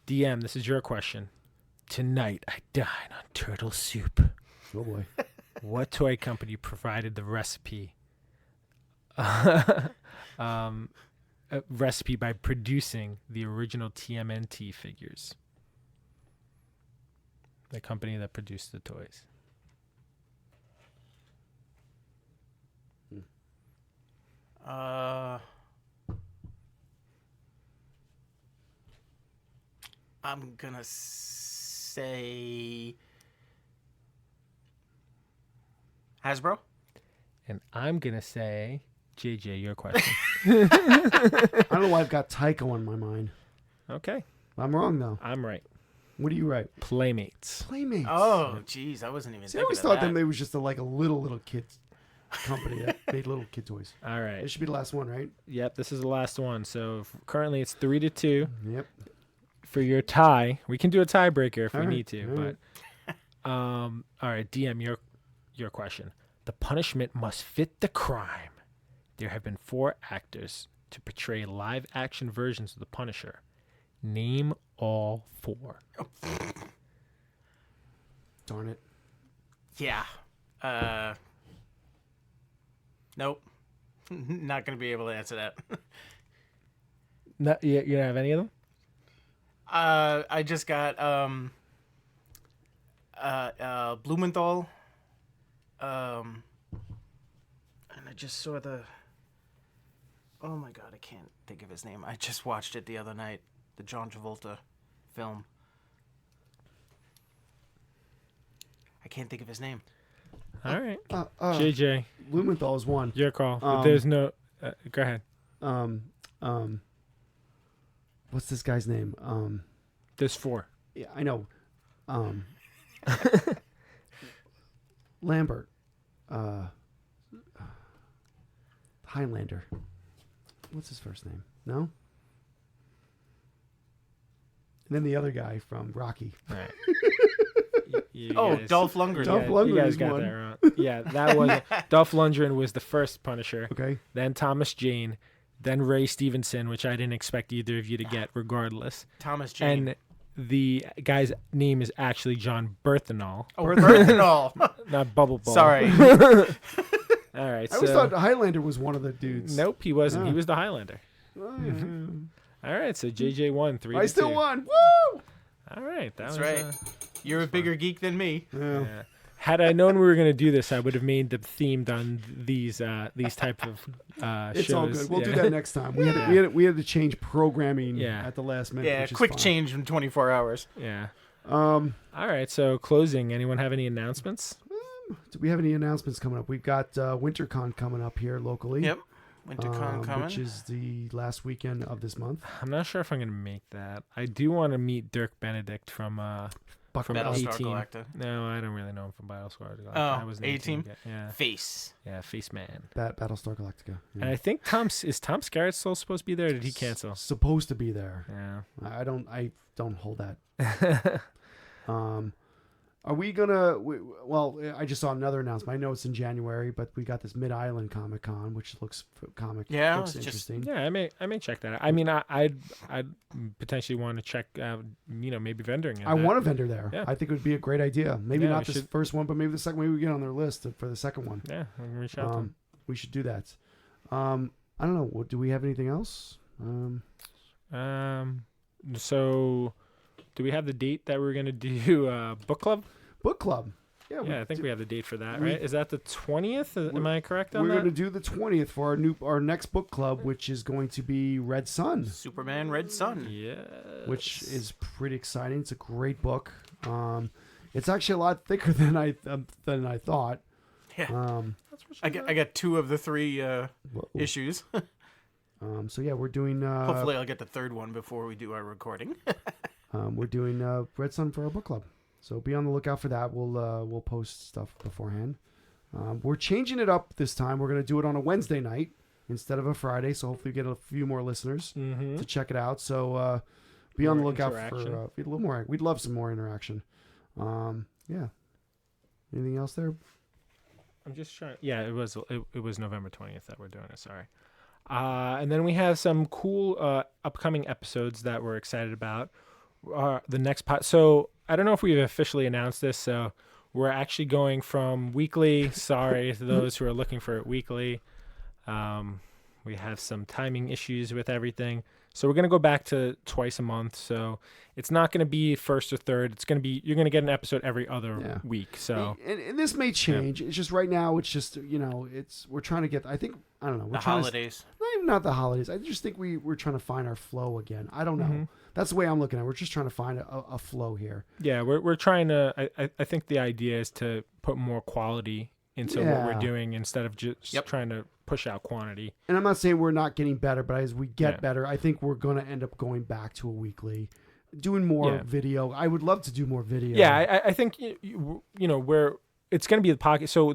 DM, this is your question. Tonight I dine on turtle soup. Oh, boy. What toy company provided the recipe? Recipe by producing the original TMNT figures. The company that produced the toys. I'm gonna say Hasbro. And I'm going to say, JJ, your question. I don't know why I've got Tycho on my mind. Okay. I'm wrong, though. I'm right. What are you right? Playmates. Playmates. Oh, jeez, I wasn't even See, I thinking always of thought that. that it was just a little kids company that made little kid toys. All right. This should be the last one, right? Yep, this is the last one. So currently it's 3-2. Yep. For your tie, we can do a tiebreaker if we All right, need to. all right. But all right, DM, your question. The punishment must fit the crime. There have been 4 actors to portray live-action versions of the Punisher. Name all 4. Darn it. Yeah. Nope. Not gonna be able to answer that. No, you don't have any of them? I just got Blumenthal. And I just saw the. Oh my god, I can't think of his name. I just watched it the other night, the John Travolta film. I can't think of his name. All right. JJ. JJ, Blumenthal is one. your call. There's no. Go ahead. What's this guy's name? There's 4. Yeah, I know. Lambert. Highlander. What's his first name? No? And then the other guy from Rocky. All right. Dolph Lundgren. Dolph Lundgren You guys is got one. that wrong. Yeah, that was Dolph Lundgren was the first Punisher. Okay. Then Thomas Jane, then Ray Stevenson, which I didn't expect either of you to get, regardless. Thomas Jane. And the guy's name is actually John Berthenol, Oh, Berthenol. not Bubble Ball. Sorry. All right. I always thought Highlander was one of the dudes. Nope, he wasn't. He Oh. was the Highlander. Oh, yeah. All right, so JJ won 3-2. I still won. Woo! All right, That's was, right. You're a bigger geek than me. Yeah. yeah. Had I known we were going to do this, I would have made them themed on these type of It's shows. all good. We'll do that next time. We had to change programming at the last minute. Yeah, which is quick fine. change in 24 hours. Yeah. All right. So closing. Anyone have any announcements? Do we have any announcements coming up? We've got WinterCon coming up here locally. Yep. WinterCon coming. Which is the last weekend of this month. I'm not sure if I'm going to make that. I do want to meet Dirk Benedict from Battlestar A-Team. Galactica. No, I don't really know him from Battlestar Galactica. Oh, I was A-Team? Yeah. Face. Yeah, Face Man. Battlestar Galactica. Yeah. And I think Tom Skerritt still supposed to be there, or did he cancel? Supposed to be there. Yeah. I don't hold that. Are we gonna? Well, I just saw another announcement. I know it's in January, but we got this Mid Island Comic Con, which looks looks interesting. Yeah, I may check that out. I mean, I'd potentially want to check out, maybe vendoring. I want a vendor there. Yeah. I think it would be a great idea. Maybe Yeah, not this first one, but maybe the second. Maybe we get on their list for the second one. Yeah, I'm gonna reach out to them. We should do that. I don't know. Do we have anything else? So, do we have the date that we're gonna do book club? Book club. Yeah, I think we have the date for that, right? Is that the 20th? Am I correct on that? We're going to do the 20th for our next book club, which is going to be Red Sun. Superman Red Sun. Yeah. Which is pretty exciting. It's a great book. It's actually a lot thicker than I thought. Yeah. I got 2 of the 3 issues. So yeah, we're doing. Hopefully, I'll get the 3rd one before we do our recording. We're doing Red Sun for our book club. So be on the lookout for that. We'll post stuff beforehand. We're changing it up this time. We're going to do it on a Wednesday night instead of a Friday. So hopefully we get a few more listeners to check it out. So be on the lookout for a little more. We'd love some more interaction. Yeah. Anything else there? I'm just trying. Yeah, it was November 20th that we're doing it. Sorry. And then we have some cool upcoming episodes that we're excited about. The next So I don't know if we've officially announced this. So we're actually going from weekly. Sorry to those who are looking for it weekly. We have some timing issues with everything. So we're going to go back to twice a month. So it's not going to be first or third. It's going to be, you're going to get an episode every other week. So and this may change. It's just right now. It's just, we're trying to get, I don't know. We're the holidays. Not the holidays. I just think we're trying to find our flow again. I don't know. That's the way I'm looking at it. We're just trying to find a flow here. Yeah, we're trying to. I think the idea is to put more quality into what we're doing instead of just trying to push out quantity. And I'm not saying we're not getting better, but as we get better, I think we're going to end up going back to a weekly, doing more video. I would love to do more video. Yeah, I think we're. It's going to be the podcast. So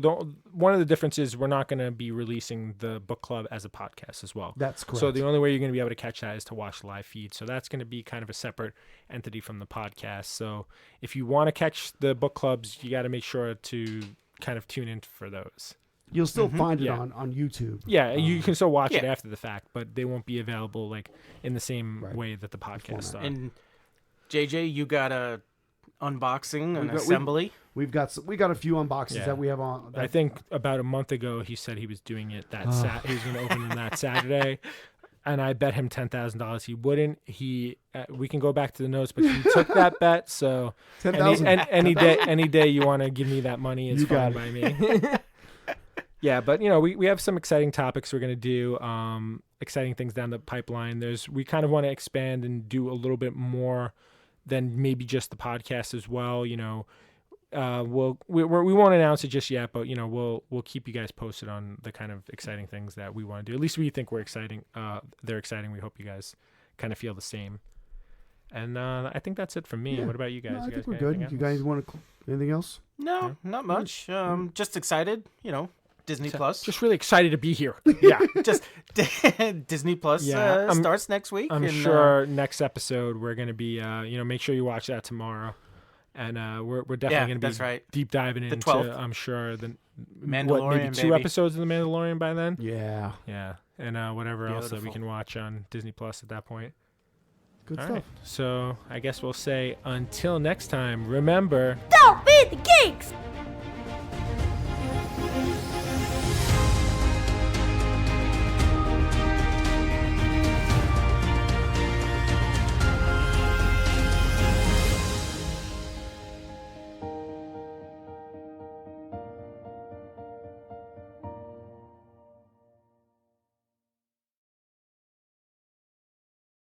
one of the differences, we're not going to be releasing the book club as a podcast as well. That's correct. So the only way you're going to be able to catch that is to watch the live feed. So that's going to be kind of a separate entity from the podcast. So if you want to catch the book clubs, you got to make sure to kind of tune in for those. You'll still find it on YouTube. Yeah, you can still watch it after the fact, but they won't be available like in the same way that the podcasts are. And JJ, you got a unboxing and assembly. We got a few unboxings that we have on. I think about a month ago he said he was doing it that he was going to open them that Saturday, and I bet him $10,000 he wouldn't. We can go back to the notes, but he took that bet. So any day you want to give me that money, it's fine by me. Yeah, but we have some exciting topics we're going to do. Exciting things down the pipeline. We kind of want to expand and do a little bit more than maybe just the podcast as well. We won't announce it just yet, but we'll keep you guys posted on the kind of exciting things that we want to do. At least we think we're exciting. They're exciting. We hope you guys kind of feel the same. And I think that's it from me. What about you guys? I think we're good. You guys want anything else? No, not much. Just excited. Disney Plus. Just really excited to be here. Yeah. Just Disney Plus starts next week. I'm sure next episode we're going to be, make sure you watch that tomorrow. And we're definitely going to be deep diving into, 12th. I'm sure, the Mandalorian, maybe 2 episodes of The Mandalorian by then? Yeah. Yeah. And whatever else that we can watch on Disney Plus at that point. Good All stuff. Right. So I guess we'll say until next time, remember... Don't feed the geeks!